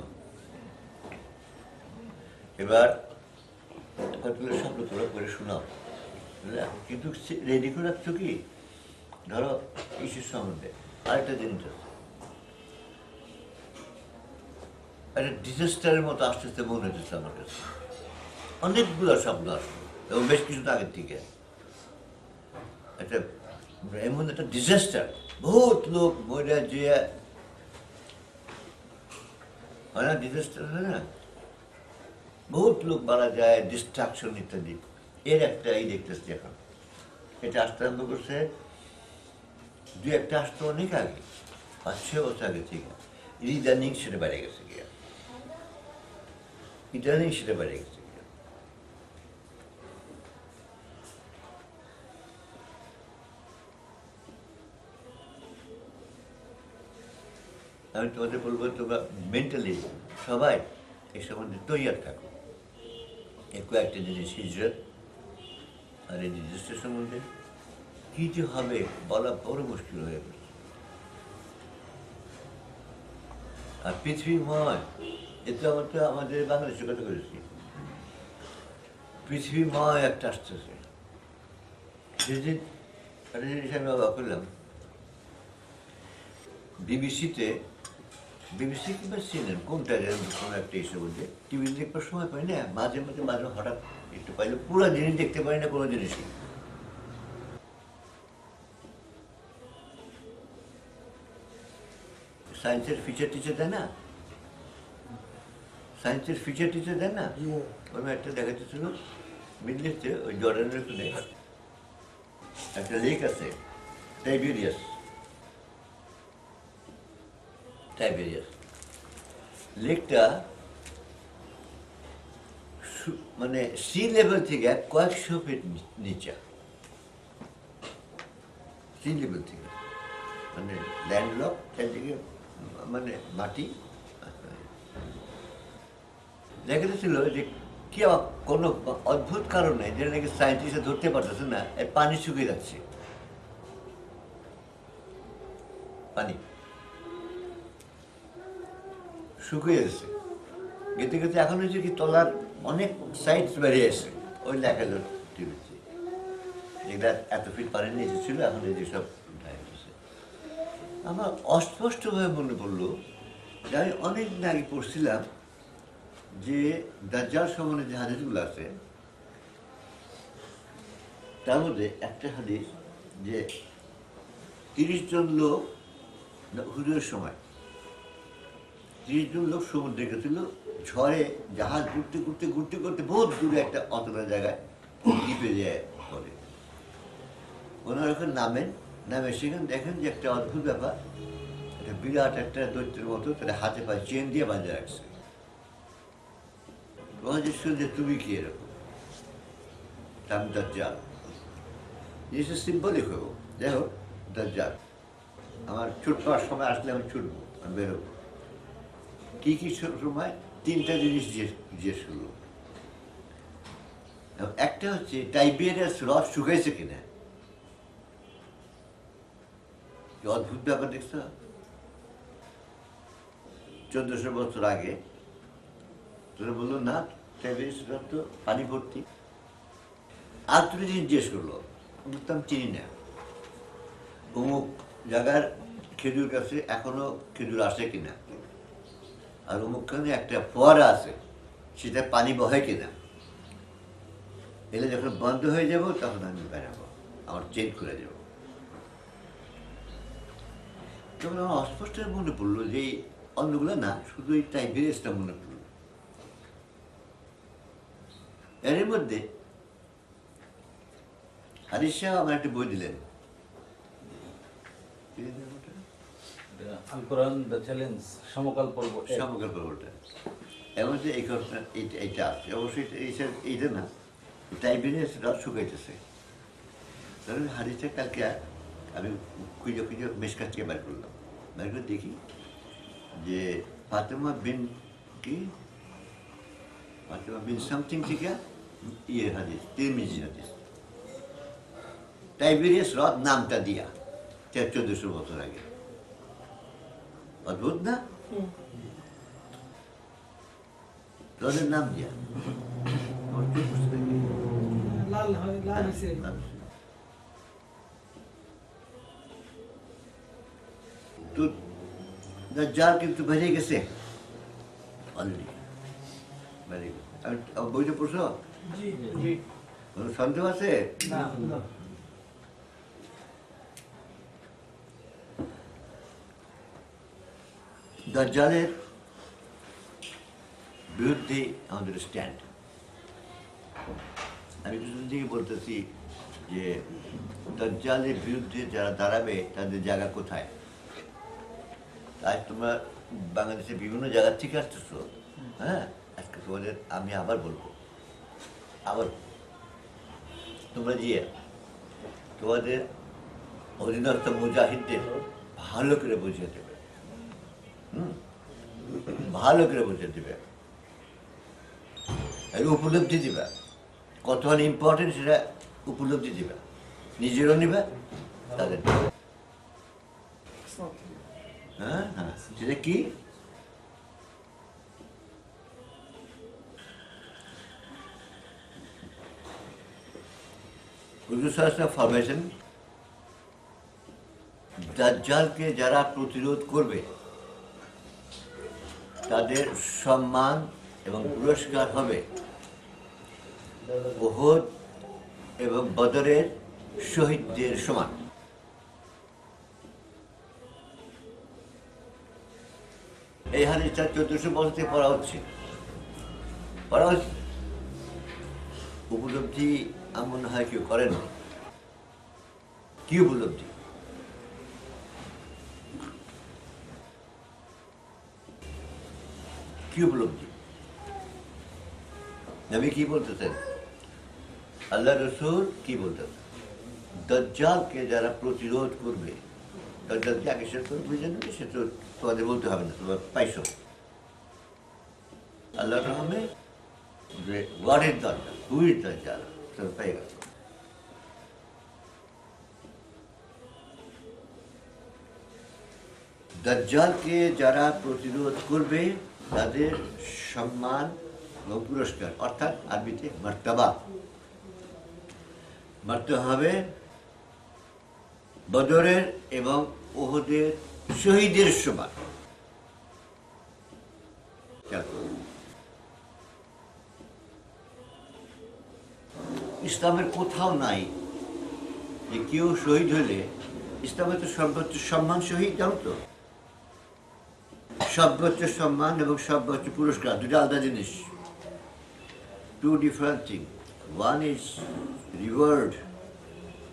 এবার কতগুলো শব্দ তোরা করে শোনাও, কিন্তু রেডি করে রাখছো কি, ধরো ঈশ্বর সম্বন্ধে আরেকটা জিনিস আছে, একটা ডিজাস্টারের মতো আস্তে আস্তে মনে হচ্ছে আমার কাছে, অনেকগুলো শব্দ আসলো এবং বেশ কিছুটা আগের থেকে একটা এমন একটা ডিজাস্টার, বহুত লোক মরে যে হয় না, ডিজাস্টার হয় না, বহুত লোক মারা যায়, ডিস্ট্রাকশন ইত্যাদি, এর একটা এই দেখতেছি এখন। এটা আসতে আরম্ভ করছে 2-1টা আসতো অনেক আগে, 5-6 বছর আগে থেকে, ইদানিং সেটা বেড়ে গেছে গিয়া, ইদানিং সেটা বেড়ে গেছে গিয়া। আমি তোমাদের বলবো তোমরা মেন্টালি সবাই এই সম্বন্ধে তৈরি থাকো, এর কয়েকটা জিনিস হিজরত আর এই ডিজাস্টার সম্বন্ধে কি যে হবে বলা বড় মুশকিল হয়ে পড়ে। আর পৃথিবীময়, এতে আমরা আমাদের বাংলাদেশের কথা বলেছি, পৃথিবীময় একটা আসতেছে। সেদিন একটা জিনিস আমি অবাক করলাম, বিবিসি কিংবা সিএনএন কোনটা কোনো একটা এসে বলছে, টিভি দেখবার সময় পাই না, মাঝে মাঝে হঠাৎ একটু পাইলে পুরো জিনিস দেখতে পারি না, কোনো জিনিসই। সায়েন্সের ফিচার টিচার দেয় না, সায়েন্সের ফিচার টিচার দেয় না, ওই একটা দেখাচ্ছিল মিডল ইস্টে, ওই জর্ডানের ওখানে একটা লেক আছে, টাইবেরিয়াস, লেকটা মানে সি লেভেল থেকে কয়েকশো ফিট নিচে, সি লেভেল থেকে, মানে ল্যান্ডলক, চারদিকে মানে মাটি। দেখা যাচ্ছিল যে কি কোনো অদ্ভুত কারণে যেটা নাকি সায়েন্টিস্টরা ধরতে পারতেছে না, এর পানি শুকিয়ে যাচ্ছে, পানি শুকিয়ে যাচ্ছে, গেতে গেতে এখন হচ্ছে কি তলার অনেক সাইডস বেরিয়ে এসে ওই দেখালো টিভিতে, যেটা এত ফিট পানি নিচে ছিল, এখন এই যেসব আমার অস্পষ্টভাবে মনে পড়লো যে আমি অনেক দিন আগে পড়ছিলাম যে দাজ্জাল সম্বন্ধে যে হাদিসগুলো আছে তার মধ্যে একটা হাদিস যে 30 জন লোক হুজুরের সময় 30 জন লোক সমুদ্রে গেছিল, ঝড়ে জাহাজ ঘুরতে বহুত দূরে একটা অতটা জায়গায় দ্বীপে যায় পরে, ওনারা ওখানে নামে সেখানে দেখেন যে একটা অদ্ভুত ব্যাপার, একটা বিরাট একটা দৈত্যের মতো তারা হাতে পায়ে চেন দিয়ে বাঁধে রাখছে। যে তুমি কি এরকম, তার নাম দাজ্জাল। জিনিসটা সিম্পলই করবো, যাই হোক দাজ্জাল। আমার ছুটবার সময় আসলে আমি ছুটবো, আমি বেরোবো। কী কী সময়? তিনটা জিনিস জিজ্ঞেস করলো। একটা হচ্ছে টাইবেরিয়াস হ্রদ শুকাইছে কিনা। কি অদ্ভুত ব্যাপার দেখছ। 1400 বছর আগে তোরা বললো না টাইবেরিয়াস হ্রদ তো পানি ভর্তি। আর তুমি জিজ্ঞেস করলো, বলতাম চিনি না। অমুক জায়গার খেজুর গাছে এখনো খেজুর আসে কিনা, আর অমুকখানে একটা ফোয়ারা আছে সেটা পানি বহে কিনা। এলে যখন বন্ধ হয়ে যাব তখন আমি বেরাবো, আমার চেঞ্জ করে যাব। তখন আমার অস্পষ্ট মনে পড়লো যে অন্যগুলো না, শুধু এই টাইবেরিয়াসটা মনে পড়লো। এর মধ্যে হারিস শাহ আমার একটা বই দিলেন, আল কোরআন দ্য চ্যালেঞ্জ, সমকাল পর্ব। সমকাল পর্বটা। এর মধ্যে এই ঘটনা এইটা আছে। অবশ্যই এইটা না, টাইবেরিয়াস হ্রদ শুকাইতেছে। ধরেন হারিসটা কালকে আমি খুঁজে মেশকাত থেকে বের করলাম, বের করে দেখি যে ফাতেমা বিন সামথিং থেকে হাদিস, তিরমিজি হাদিস, টাইবেরিয়াস হ্রদ নামটা দিয়া 1400 বছর আগে। অদ্ভুত না? হ্রদের নাম দিয়া তো দাজ্জাল কিন্তু বেরিয়ে গেছে অলরেডি, বেরিয়ে গেছে। আমি বইটা পড়ছো? কোনো সন্দেহ আছে? দাজ্জালের বিরুদ্ধে আমাদের স্ট্যান্ড। আমি কিছুদিন থেকে বলতেছি যে দাজ্জালের বিরুদ্ধে যারা দাঁড়াবে তাদের জায়গা কোথায়। আজ তোমরা বাংলাদেশের বিভিন্ন জায়গার থেকে আসতেছো, হ্যাঁ, আজকে তোমাদের আমি আবার বলবো, আবার তোমরা গিয়ে তোমাদের অধীনস্থ মুজাহিদদের ভালো করে বুঝিয়ে দেবে, ভালো করে বুঝিয়ে দেবে, উপলব্ধি দিবে, কতখানি ইম্পর্টেন্ট সেটা উপলব্ধি দিবে, নিজেরও নিবে, তাদের হ্যাঁ হ্যাঁ সেটা কি? হুজুর সাল্লাল্লাহু আলাইহি ওয়াসাল্লাম ফরমাইছেন, দাজ্জালকে যারা প্রতিরোধ করবে তাদের সম্মান এবং পুরস্কার হবে উহুদ এবং বদরের শহীদদের সমান। এই হাদিসটা 1400 বছর থেকে পড়া হচ্ছে। উপলব্ধি আমার মনে হয় কেউ করেন। কি উপলব্ধি? কি উপলব্ধি? নবী কি বলতেছেন, আল্লাহ রসুল কি বলতেছেন? দাজ্জালকে যারা প্রতিরোধ করবে, দাজ্জালকে আগে শেষ করে বুঝে নেবে, সে তো তোমাদের বলতে হবে না, তোমরা পাইছো। আল্লাহ রহমে যে হোয়াট ইজ দাজ্জাল, হু ইজ দাজ্জাল, তোমরা পেয়ে গেছো। দাজ্জালকে যারা প্রতিরোধ করবে তাদের সম্মান এবং পুরস্কার, অর্থাৎ আরবিতে মার্তাবা, মারতে হবে বদরের এবং উহুদের শহীদের সমান। ইসলামের কোথাও নাই যে কেউ শহীদ হলে, ইসলামের তো সর্বোচ্চ সম্মান শহীদ, জানো তো, সর্বোচ্চ সম্মান এবং সর্বোচ্চ পুরস্কার দুটো আলাদা জিনিস, two different thing. One is reward,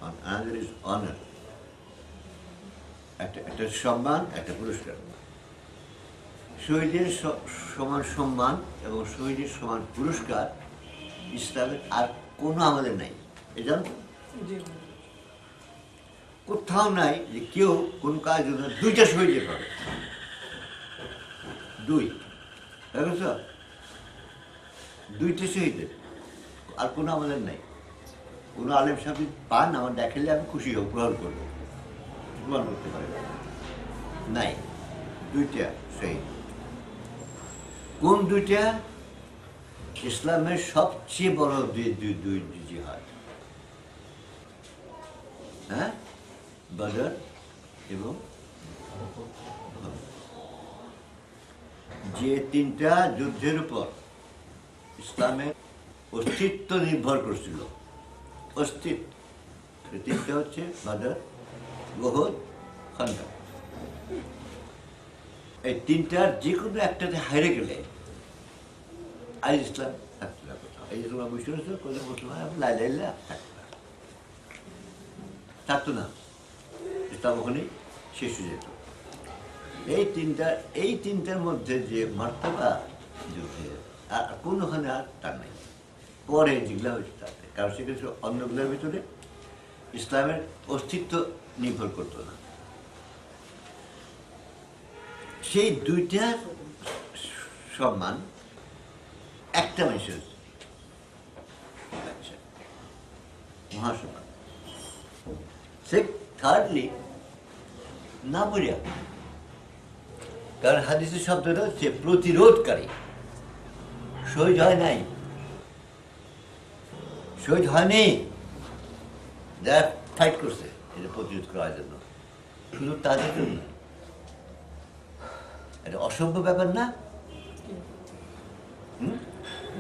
another is honor. একটা সম্মান, একটা পুরস্কার। শহীদের সমান সম্মান এবং শহীদের সমান পুরস্কার ইসলামের আর কোনো আমাদের নাই, এই জানো তো? কোথাও নাই যে কেউ কোন কাজের জন্য দুইটা শহীদ যেতে হবে, দুই, বুঝছ? দুইটা শহীদের আর কোনো আমাদের নাই। কোনো আলেম সাহেব পান আমার দেখালে আমি খুশি হব, গ্রহণ করবো, গ্রহণ করতে পারি নাই। দুইটা শহীদ, কোন দুইটা? ইসলামের সবচেয়ে বড় দুই জিহাদ, হ্যাঁ, বদর এবং উহুদ। যে তিনটা যুদ্ধের উপর ইসলামের অস্তিত্ব নির্ভর করছিল, অস্তিত্ব, সে তিনটা হচ্ছে বদর, উহুদ, খান্দক। এই তিনটার যে কোনো একটাতে হারে গেলে আর ইসলাম থাকতো না কোথাও। এই যে তোমরা বুঝতে পারছো, কোনো মুসলমান লাইলা থাকতো না, ইসলাম ওখানেই শেষ হয়ে যেত। এই তিনটার মধ্যে যে মর্তবা যুদ্ধে আর কোনোখানে আর তার নেই। পরে যেগুলা হয়েছে তাতে, কারণ সেক্ষেত্রে অন্যগুলোর ভিতরে ইসলামের অস্তিত্ব নির্ভর করতো না। সেই দুইটার সম্মান একটা মানুষের, আচ্ছা, মহাসম্মান। থার্ডলি না বলিয়া, কারণ হাদিসের শব্দটা হচ্ছে প্রতিরোধকারী। শহীদ হয় নাই, শহীদ হয়নি, যারা ফাইট করছে এটা প্রতিরোধ করার জন্য, শুধু তাদের জন্য। এটা অসম্ভব ব্যাপার না?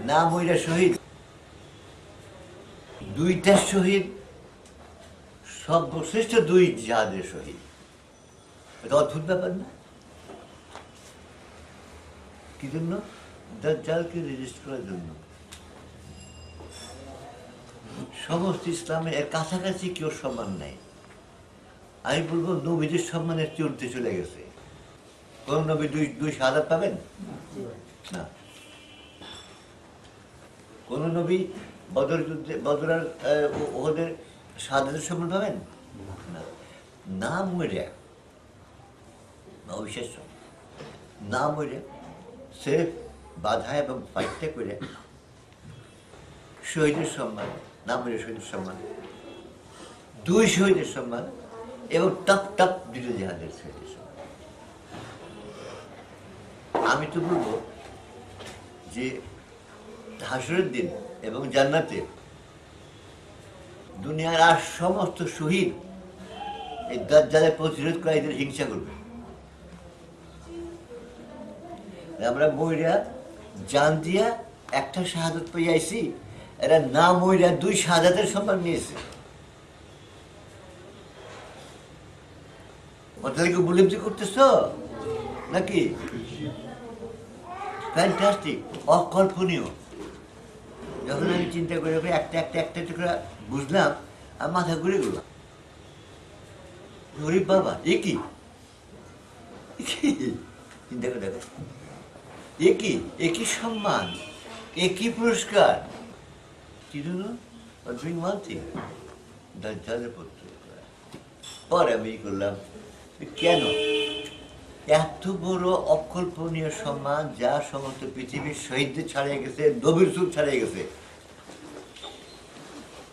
না মইরা শহীদ, দুইটা শহীদ, সর্বশ্রেষ্ঠ দুই জিহাদের শহীদ, এটা অদ্ভুত ব্যাপার না? কি জন্য? দাজ্জালকে রেজিস্ট করার জন্য। সমস্ত ইসলামে এর কাছাকাছি কেউ সম্মান নাই। আমি বলবো নবীদের সম্মানের চলতে চলে গেছে। কোন নবী দুই শাহাদাত পাবেন না? কোন নবী বদর যুদ্ধে, বদর আর ওদের শাহাদাতের সম্মান পাবেন না? না মরে, অবিশ্বাস্য, না মরে সে বাধা এবং ফাইটটা করে শহীদের সম্মান, না মরে শহীদের সম্মান, দুই শহীদের সম্মান এবং টপ দুটো জিহাদের শহীদের সম্মান। আমি তো বলবো যে হাসরের দিন এবং জান্নাতে দুনিয়ার আর সমস্ত শহীদ এই দাজ্জালের প্রতিরোধ করে এদের হিংসা করবে। আমরা মইরা জান দিয়া একটা শাহাদাত পেয়ে আইছি, এরা না মইরা দুই শাহাদাতের সম্মান নিয়েছে। ওটাকে উপলব্ধি করতেছ নাকি? ফ্যান্টাস্টিক, অকল্পনীয়। যখন আমি চিন্তা করে একটা করে বুঝলাম, আর মাথা ঘুরে গেলাম। গরিব বাবা, একই চিন্তা করে দেখো, একই সম্মান, একই পুরস্কার, কি জন্য? দাজ্জালের প্রতিরোধ করা। পরে আমি করলাম, কেন এত বড় অকল্পনীয় সম্মান, যা সমস্ত পৃথিবীর শহীদদের ছাড়িয়ে গেছে, নবীর সুর ছাড়িয়ে গেছে,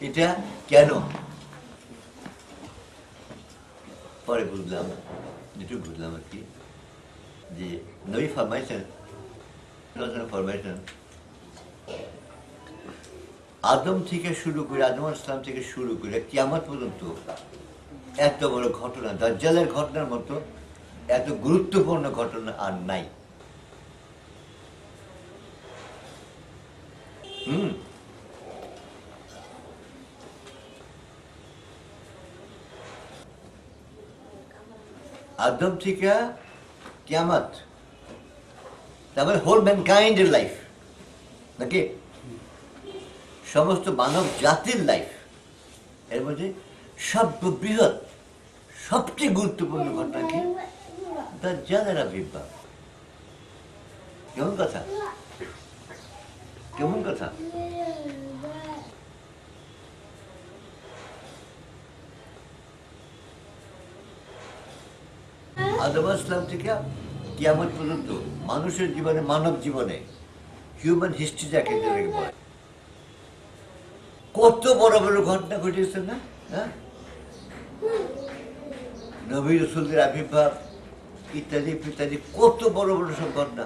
এটা কেন? পরে বুঝলাম, যেটুকু বুঝলাম আর কি, যে নবী ফরমাইছেন আদম থেকে শুরু করে, আদম ইসলাম থেকে শুরু করে কিয়ামত পর্যন্ত এত বড় ঘটনা, দাজ্জালের ঘটনার মতো এত গুরুত্বপূর্ণ ঘটনা আর নাই। আদম থেকে কিয়ামত, তারপরে হোল ম্যানকাইন্ডের লাইফ, নাকি সমস্ত মানব জাতির লাইফ, এর মধ্যে সর্ববৃহৎ সবচেয়ে গুরুত্বপূর্ণ ঘটনা কি? দাজ্জালের আবির্ভাব। কেমন কথা, কেমন কথা? আদম ইসলাম থেকে কিয়ামত পর্যন্ত মানুষের জীবনে, মানব জীবনে, হিউম্যান হিস্ট্রি যাকে যেটাকে বলে, কত বড় বড় ঘটনা ঘটেছে না? হ্যাঁ, নবী রসুলদের আবির্ভাব ইত্যাদি ইত্যাদি, কত বড় বড় সব ঘটনা।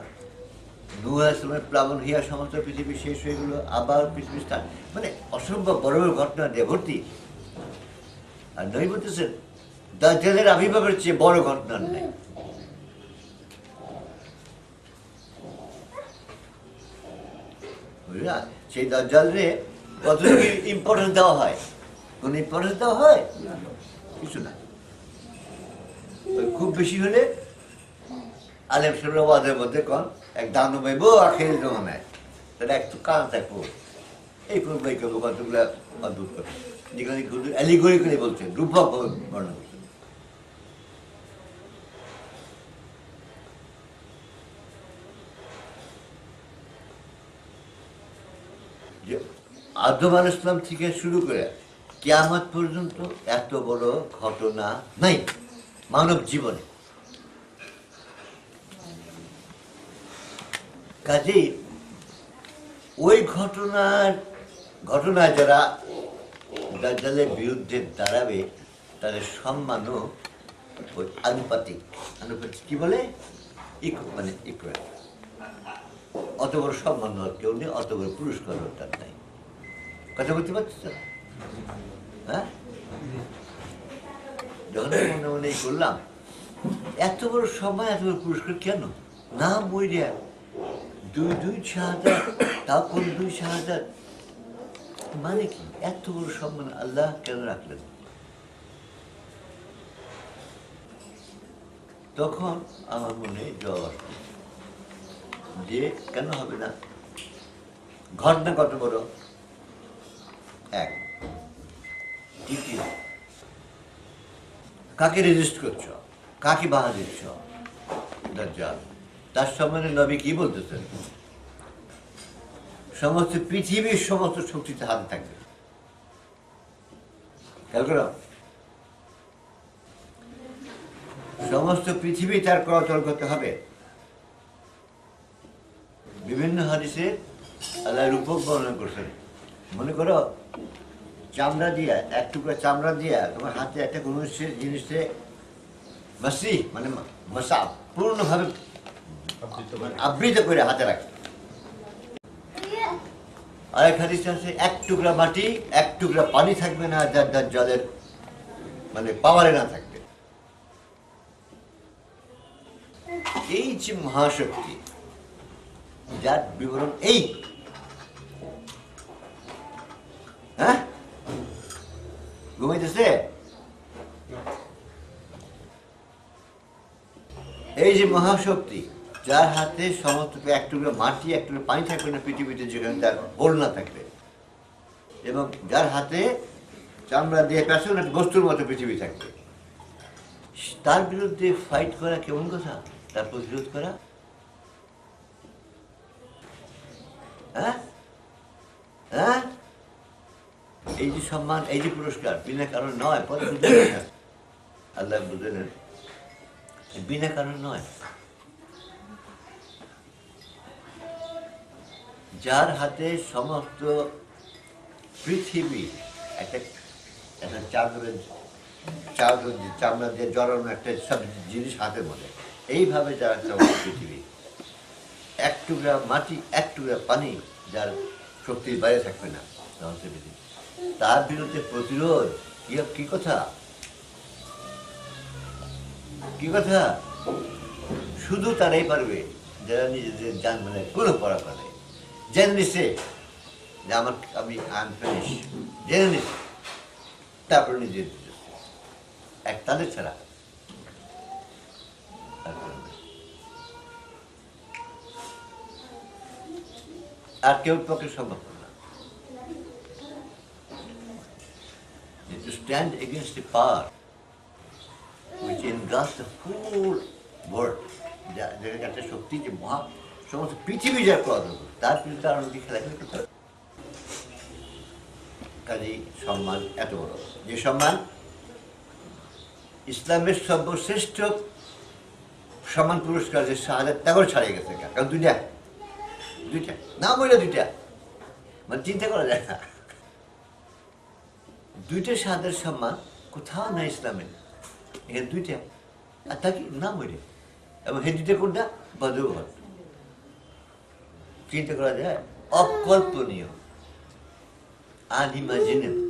নূহ আলাইহিস সালামের প্লাবন হইয়া সমস্ত পৃথিবী শেষ হয়ে গেল, আবার পৃথিবী স্থান, মানে অসম্ভব বড় বড় ঘটনা দিয়ে ভর্তি। আর নবী বলতেছেন দাজ্জালের আবির্ভাবের চেয়ে বড় ঘটনা নেই। বুঝলা? সেই দাজ্জালরে কতটুকু ইম্পর্টেন্স দেওয়া হয়? কোন ইম্পর্টেন্স দেওয়া হয়? কিছু না। ওই খুব বেশি হলে আলেম সরওয়াদের মধ্যে কোন এক দানব হইব আখের জমানায়, তাহলে একটু কান থাকবো, এই করবো এই করবো, কতগুলো অদ্ভুত করে, যেখানে অ্যালিগরি করে বলছেন, রূপক বর্ণনা করছেন। যে আদম আলাইহিস সালাম থেকে শুরু করে কিয়ামত পর্যন্ত এত বড় ঘটনা নাই মানব জীবনে। কাজেই ওই ঘটনায় যারা দাজ্জালের বিরুদ্ধে দাঁড়াবে তাদের সম্মানও ওই আনুপাতিক কি বলে, মানে ইকুয়াল। অত বড় সম্মান কেউ নেই, অত বড় পুরস্কার তার নাই। কথা বলতে পারছিস? হ্যাঁ, যখন মনে মনে করলাম এত বড় সম্মান, এত বড় পুরস্কার কেন না? মরিয়া দুই শাহাদাত, তাও কোন দুই শাহাদাত, মানে কি এত বড় সম্মান আল্লাহ কেন রাখলেন? তখন আমার মনে জবাব আসলো যে কেন হবে না? ঘটনা কত বড়, এক। দ্বিতীয়, কাকে রেজিস্ট করছ, কাকে বাধা দিচ্ছ? দাজ্জাল। তার সম্বন্ধে নবী কি বলতেছেন? সমস্ত পৃথিবীর সমস্ত শক্তিতে হাতে থাকবে। খেয়াল করো, সমস্ত পৃথিবী তার করতল করতে হবে। বিভিন্ন হাদিসে আল্লাহ রূপক বর্ণনা করছেন। মনে করো চামড়া দিয়া, এক টুকরা চামড়া দিয়া তোমার হাতে একটা কোনো জিনিসে মাসি মানে মশা পূর্ণভাবে আবৃত করে হাতে রাখে। আরেক হাদিসে আছে এক টুকরা মাটি, এক টুকরা পানি থাকবে না যার দাজ্জালের মানে পাওয়ারে না থাকবে। এই যে মহাশক্তি, যার বিবরণ এই, হ্যাঁ, ঘুমাইতেছে? এই যে মহাশক্তি, যার হাতে সমস্ত এক টুকরো মাটি, এক টুকরো পানি থাকবে না পৃথিবীতে, যেখানে তার হোল না থাকবে, এবং যার হাতে চামড়া দিয়ে পেছনে বস্তুর মতো পৃথিবী থাকবে, তার বিরুদ্ধে ফাইট করা কেমন কথা? তার প্রতিরোধ করা, হ্যাঁ হ্যাঁ, এই যে সম্মান, এই যে পুরস্কার বিনা কারণ নয়। পরে আল্লাহ বুঝলেন বিনা কারণ নয়। যার হাতে সমস্ত পৃথিবী একটা চামড়া দিয়ে জড়ানো একটা সব জিনিস হাতের মধ্যে, এইভাবে যারা পৃথিবী, এক টুকরা মাটি, এক টুকরা পানি, যার শক্তির বাইরে থাকবে না, তার বিরুদ্ধে প্রতিরোধ কি কথা? কি কথা? শুধু তারাই পারবে যারা নিজেদের জান মানে পুরো পড়া করে, জেনে নিছে যে আমি আনফিনিশ, জেনে নিছে, তারপর নিজের এক তাদের ছাড়া আর কেউ পক্ষে সম্ভব না। To stand against the power which engulfs the whole world, যেটা একটা শক্তি যে মহা সমস্ত পৃথিবী যার ক্রোধ, তার বিরুদ্ধে আর অনেক খেলাধুলা করতে হবে। কাজেই সম্মান এত বড়, যে সম্মান ইসলামের সর্বশ্রেষ্ঠ সম্মান পুরস্কার যে শাহাদাত তাকেও ছাড়িয়ে গেছে, কারণ দুইটা না বললে দুইটা, মানে চিন্তা করা যায় না। দুইটা শাহাদাতের সম্মান কোথাও না ইসলামে, এখানে দুইটা, আর তাকে না বলে, এবং হে দুইটা কোনটা বদর। চিন্তা করা যায়, অকল্পনীয়, আনইমাজিনেবল।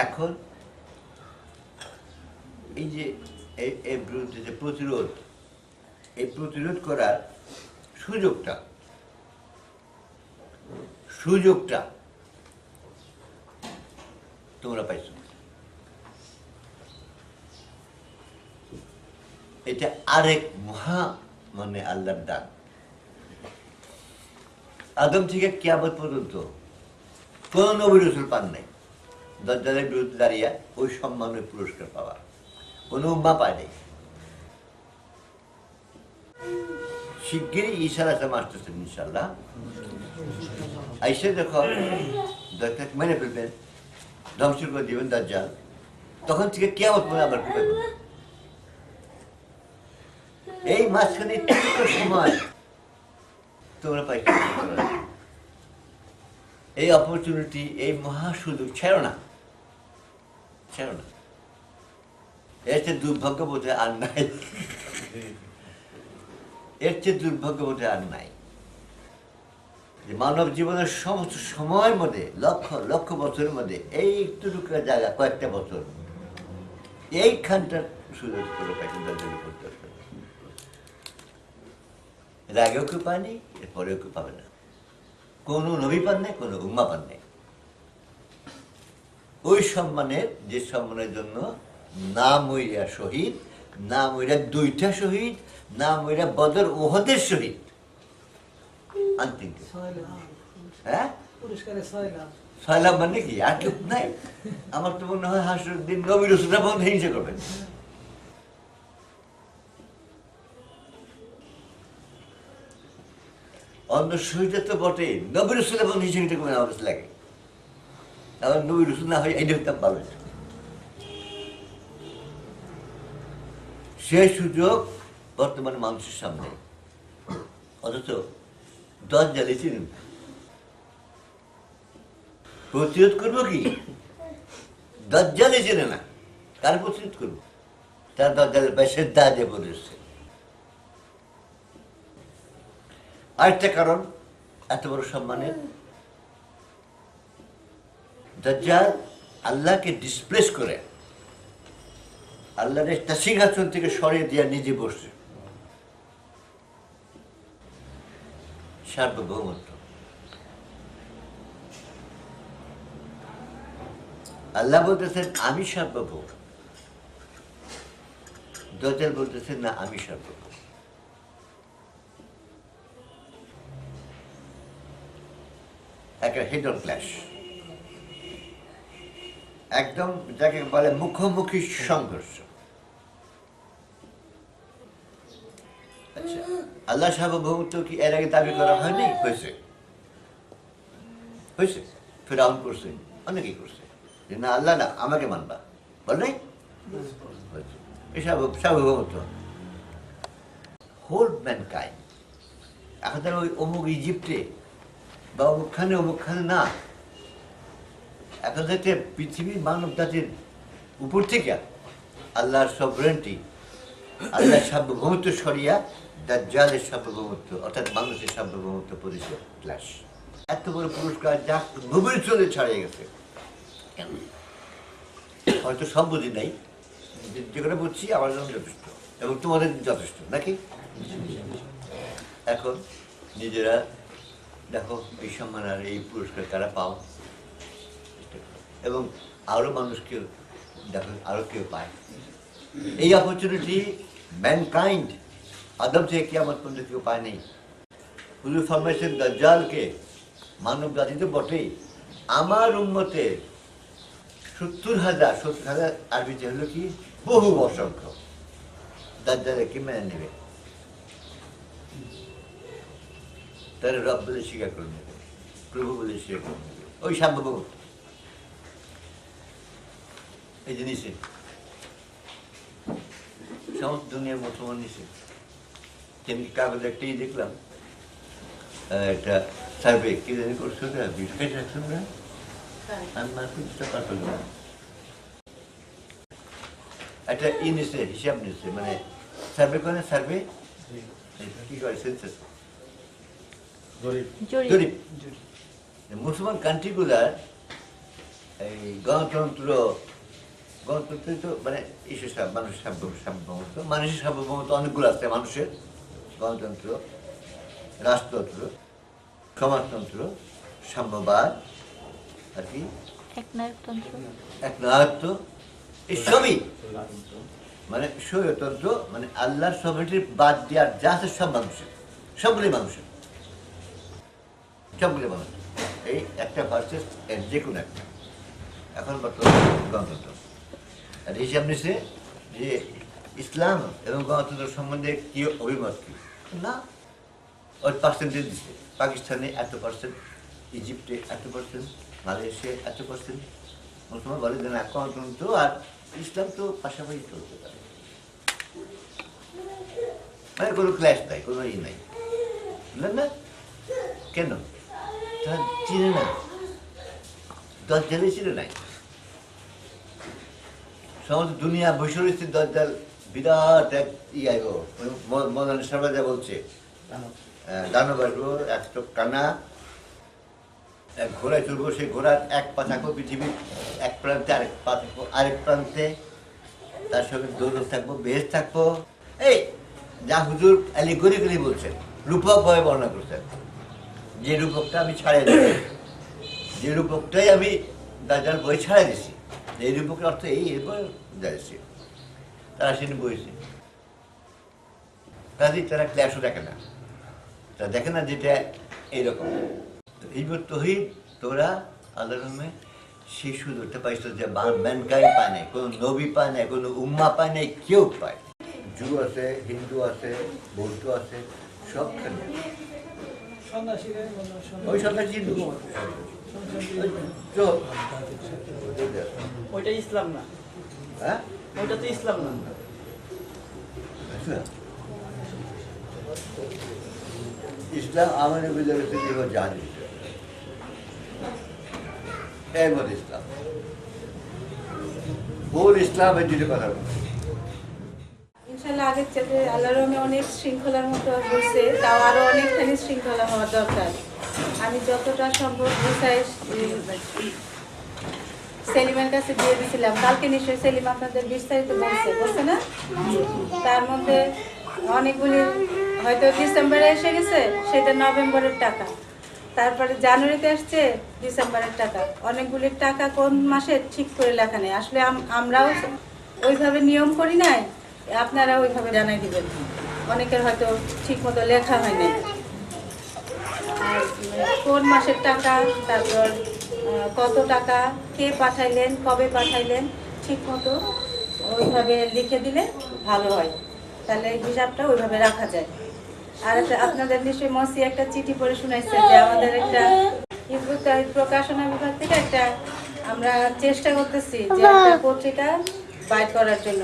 এখন এই যে এর বিরুদ্ধে যে প্রতিরোধ, এই প্রতিরোধ করার সুযোগটা তোমরা পাইছো। এটা আরেক মহা মানে আল্লাহর দান। আদম থেকে কিয়ামত পর্যন্ত কোন নবী রাসূল পান নাই দাজ্জালের বিরুদ্ধে দাঁড়িয়ে ওই সম্মানের পুরস্কার পাওয়া, কোন উম্মাহ পায় নাই। শিগগিরই ঈসা আলাইহিস সালাম আসতেছেন ইনশাআল্লাহ। আইসা যখন দাজ্জাল মেরে ফেলবেন, ধ্বংস করে দিবেন দাজ্জাল, তখন থেকে কিয়ামত পর্যন্ত আবার ঘুমাবে। এই মাঝখানে একটু সময় তোমরা পাইছো, এই অপরচুনিটি, এই মহা সুযোগ ছেড়ো না। এর চেয়ে দুর্ভাগ্য বোধে আর নাই, যে মানব জীবনের সমস্ত সময়ের মধ্যে, লক্ষ লক্ষ বছরের মধ্যে এই একটু টুকরা জায়গা, কয়েকটা বছর, এইখানটার সুযোগ করে পাইছেন দাজ্জালের করতে। এর আগেও কেউ পায়নি, এরপরেও কেউ পাবে না। কোনো নবী পান নাই, কোনো উম্মাহ পান নাই। ওই সম্মানের, যে সম্মানের জন্য না মইরা শহীদ, না মইরা দুইটা শহীদ, না মইরা বদর ওহদের শহীদ, হ্যাঁ 6 লাখ মানে কি আর কেউ নাই? আমার তো মনে হয় হাসরের দিন নবী রাসূলরা বন্ধ হিংসা করবেন। অন্য শহীদের তো বটে, নবী রাসূলের বন্ধু হিসেবে করে আমার কাছে লাগে। আবার নবী রাসূল না হয় এটা হইতাম ভালো। সেই সুযোগ বর্তমানে মানুষের সামনে, অথচ দাজ্জাল চিনেন। প্রতিরোধ করবো কি? দাজ্জালই চেনে না, কার প্রতিরোধ করবো? তার দাজ্জালের পাশে দাঁড়ে পড়েছে। আরেকটা কারণ এত বড় সম্মানের, দাজ্জাল আল্লাহকে ডিসপ্লেস করে আল্লাহর একটা সিংহাসন থেকে সরিয়ে দিয়ে নিজে বসছে। সার্বভৌমত্ব। আল্লাহ বলতেছেন আমি সার্বভৌম, দাজ্জাল বলতেছেন না আমি সার্বভৌম। একটা হেড অন ক্ল্যাশ, একদম যাকে বলে মুখোমুখি সংঘর্ষ। আচ্ছা, আল্লাহ সার্বভৌমত্ব কি এর আগে দাবি করা হয়নি? হয়েছে, ফেরাউন করছে, অনেকেই করছে, যে না আল্লাহ না আমাকে মানবা, বল নাই? এই সার্বভৌমত্ব হোল ম্যানকাইন্ড। এখন তারা ওই অমুক ইজিপ্টে বা অমুকখানে না, এখন যাতে পৃথিবীর মানব জাতির উপর থেকে আল্লাহর সভরেন্টি, আল্লাহর সার্বভৌমত্ব সরিয়া দাজ্জালের সার্বভৌমত্ব, অর্থাৎ মানুষের সার্বভৌমত্ব পরিচয় ক্লাস। এত বড় পুরস্কার যা গভীর চলে ছাড়িয়ে গেছে। হয়তো সব বুঝি নাই, যেখানে বুঝছি আমার জন্য যথেষ্ট এবং তোমাদের যথেষ্ট নাকি? এখন নিজেরা দেখো এই সম্মান আর এই পুরস্কার কারা পাও, এবং আরো মানুষকে দেখো আরো কেউ পায়। এই অপরচুনিটি ম্যানকাইন্ড আদম থেকে কিয়ামত পর্যন্ত কেউ পায় নেই। হুজুর ফরমাইছেন দাজ্জালকে মানব জাতি তো বটেই, আমার উম্মতে 70,000 আরবিতে হলো কি বহু অসংখ্য দাজ্জালকে মেনে নেবে, তারা রব বলে স্বীকার করে নেবে, প্রভু বলে স্বীকার করে নেবে। ওই সার্বভৌমত্ব এই যে নিচে সমস্ত দুনিয়ার মুসলমান নিচে যেমনি কাগজে একটাই দেখলাম একটা সার্ভে কি জানি করছো না বিস্কুট রাখছো না আমি মার্কেটটা পার করলাম একটা নিচ্ছে হিসাব নিচ্ছে মানে সার্ভে করে সার্ভে কি করে সেন্সাস জরিপ মুসলমান কান্ট্রিগুলার এই গণতন্ত্র তো মানে ঈশ্বর মানুষের সার্বভৌমত্ব মানুষের সার্বভৌমত্ব অনেকগুলো আছে মানুষের গণতন্ত্র রাষ্ট্রতন্ত্র সমাজতন্ত্র সাম্যবাদ আর কি একনায়কত্ব এই সবই মানে স্বৈরতন্ত্র মানে আল্লাহর সভ্যটির বাদ দেওয়ার যা আছে সব মানুষের সবগুলি মানুষের এই একটা ভার্সেস এর যে কোনো একটা এখন বর্তমানে গণতন্ত্র আর হিসাব নিচ্ছে যে ইসলাম এবং গণতন্ত্র সম্বন্ধে কি অভিমত কি না ওই পার্সেন্টেজ দিচ্ছে পাকিস্তানে এত%, ইজিপ্টে এত%, মালয়েশিয়া এত%, মুসলমান বলে যে না গণতন্ত্র আর ইসলাম তো পাশাপাশি চলতে পারে মানে কোনো ক্ল্যাশ নাই কোনো নাই বুঝলেন না কেন তারা চিনে না দজ্জালই চিনে নাই সমস্ত দুনিয়া বসে রয়েছে দজ্জাল বিরাট এক আইব মৌলানা সাহেব বলছে দানব আসবো একটা কানা এক ঘোড়ায় চলবো সেই ঘোড়ার এক পা থাকবো পৃথিবীর এক প্রান্তে আরেক পা থাকবো আরেক প্রান্তে তার সঙ্গে দৌড় থাকবো বেশ থাকবো এই যা হুজুর আলী গলি গলি বলছেন রূপক ভাবে বর্ণনা করছেন যে রূপকটা আমি ছাড়াই দিচ্ছি যে রূপকটাই আমি দাজ্জাল বই ছাড়াই দিছি এই রূপকের অর্থ এই এরপর যাচ্ছে তারা সেদিন বইছে কাজেই তারা ক্ল্যাশও দেখে না তারা দেখে না যেটা এইরকম হিজবুত তৌহিদ তোরা আল্লাহর রহমে সেই সুযোগটা পাইছো যে ম্যানকাই পায় নাই কোনো নবী পায় নাই কোনো উম্মা পায় নাই কেউ পায় জু আছে হিন্দু আছে বৌদ্ধ আছে সবখানে ওই সন্ন্যাসী হিন্দু ওইটা ইসলাম না হ্যাঁ ওইটা তো ইসলাম না ইসলাম আমাদের বিজয় জানি এর মধ্যে ইসলাম ভুল ইসলামের দুটো কথা ইনশাআল্লাহ আগের চাইতে আল্লাহর রহমে অনেক শৃঙ্খলার মতো বলছে তাও আরো অনেকখানি শৃঙ্খলা হওয়া দরকার আমি যতটা সম্ভব বুঝাই সেলিমের কাছে দিয়ে দিয়েছিলাম কালকে নিশ্চয়ই সেলিম আপনাদের বিস্তারিত বলছে না তার মধ্যে অনেকগুলি হয়তো ডিসেম্বরে এসে গেছে সেটা নভেম্বরের টাকা তারপরে জানুয়ারিতে আসছে ডিসেম্বরের টাকা অনেকগুলি টাকা কোন মাসে ঠিক করে লেখা নেই আসলে আমরাও ওইভাবে নিয়ম করি নাই আপনারা ওইভাবে জানাই দিবেন অনেকের হয়তো ঠিক মতো লেখা হয় নাই আর কোন মাসের টাকা তারপর কত টাকা কে পাঠাইলেন কবে পাঠাইলেন ঠিক মতো ওইভাবে লিখে দিলে ভালো হয় তাহলে হিসাবটা ওইভাবে রাখা যায় আর আপনাদের নিশ্চয়ই মসি একটা চিঠি পড়ে শুনাইছে যে আমাদের একটা হিজবুত তাওহীদ প্রকাশনা বিভাগ থেকে একটা আমরা চেষ্টা করতেছি যে একটা পত্রিকা বাইর করার জন্য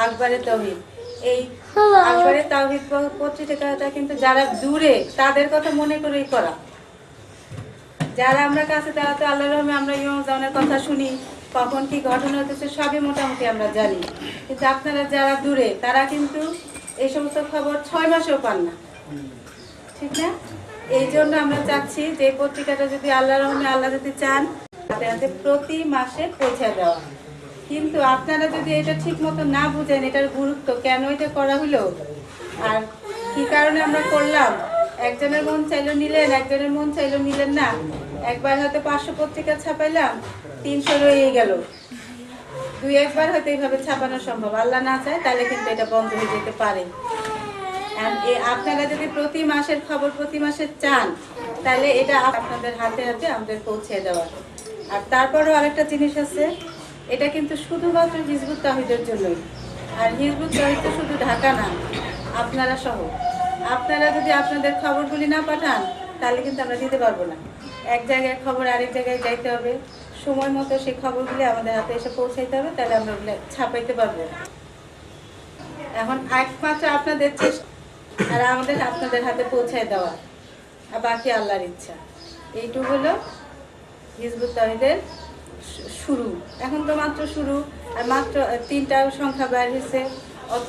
আকবরে তাওহীদ এই আকবরে তাওহীদ পত্রিকাটা কিন্তু যারা দূরে তাদের কথা মনে করেই করা যারা আমরা কাছে তারা তো আল্লাহর রহমে আমরা ইমাম জামানের কথা শুনি কখন কি ঘটনা হতেছে সবই মোটামুটি আমরা জানি কিন্তু আপনারা যারা দূরে তারা কিন্তু এই সমস্ত খবর 6 মাসেও পান না ঠিক না এই জন্য আমরা চাচ্ছি যে পত্রিকাটা যদি আল্লাহর রহমে আল্লাহ যদি চান তাতে প্রতি মাসে পৌঁছে দেওয়া কিন্তু আপনারা যদি এটা ঠিক মতো না বুঝেন এটার গুরুত্ব কেন এটা করা হলো আর কি কারণে আমরা করলাম একজনের মন চাইলো নিলেন একজনের মন চাইলো নিলেন না একবার হয়তো 500 পত্রিকা ছাপাইলাম 300 রয়ে গেল দুই একবার হয়তো এইভাবে ছাপানো সম্ভব আল্লাহ না চায় তাহলে কিন্তু এটা বন্ধ হয়ে যেতে পারে আপনারা যদি প্রতি মাসের খবর প্রতি মাসে চান তাহলে এটা আপনাদের হাতে হাতে আমাদের পৌঁছে দেওয়া আর তারপরও আরেকটা জিনিস আছে এটা কিন্তু শুধুমাত্র হিজবুত তাওহীদের জন্যই আর হিজবুত তাওহীদ তো শুধু ঢাকা না আপনারা সহ আপনারা যদি আপনাদের খবরগুলি না পাঠান তাহলে কিন্তু আমরা দিতে পারবো না এক জায়গায় খবর আরেক জায়গায় যাইতে হবে সময় মতো সেই খবরগুলি আমাদের হাতে এসে পৌঁছাইতে হবে, তাহলে আমরা ওগুলো ছাপাইতে পারবো। এখন একমাত্র আপনাদের চেষ্টা আর আমাদের আপনাদের হাতে পৌঁছায় দেওয়া, আর বাকি আল্লাহর ইচ্ছা। এইটুকু হলো হিজবুত তাওহীদের শুরু। এখন তো মাত্র শুরু, আর মাত্র 3টা সংখ্যা বের হয়েছে। অত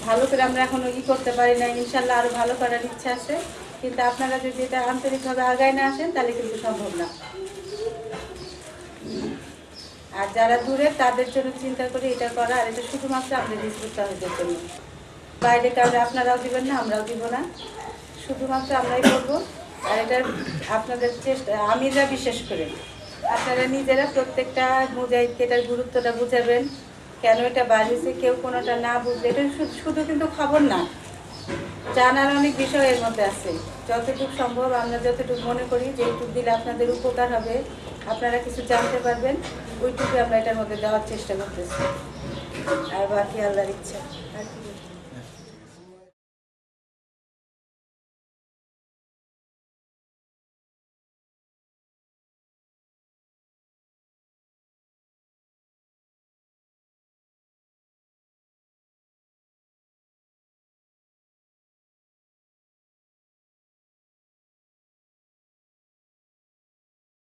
ভালো করে আমরা এখনো করতে পারি না, ইনশাল্লাহ আরো ভালো করার ইচ্ছা আছে, কিন্তু আপনারা যদি এটা আন্তরিকভাবে আগায় না আসেন তাহলে কিন্তু সম্ভব না। আর যারা দূরে তাদের জন্য চিন্তা করে এটা করা, আর এটা শুধুমাত্র আমাদের হিজবুত তাওহীদের জন্য। বাইরে কাউরে আপনারাও দিবেন না, আমরাও দিব না, শুধুমাত্র আমরাই করবো। আর এটা আপনাদের চেষ্টা, আমি যা বিশেষ করে আপনারা নিজেরা প্রত্যেকটা মুজাহিদকে এটার গুরুত্বটা বুঝাবেন, কেন এটা বাড়িয়েছে। কেউ কোনোটা না বুঝলে, এটা শুধু কিন্তু খবর না, জানার অনেক বিষয় এর মধ্যে আছে। যতটুকু সম্ভব আমরা যতটুকু মনে করি যে এইটুকু দিলে আপনাদের উপকার হবে, আপনারা কিছু জানতে পারবেন, ওইটুকু আমরা এটার মধ্যে দেওয়ার চেষ্টা করতেছি। আর বাকি আল্লাহর ইচ্ছা। আর কি বলবো?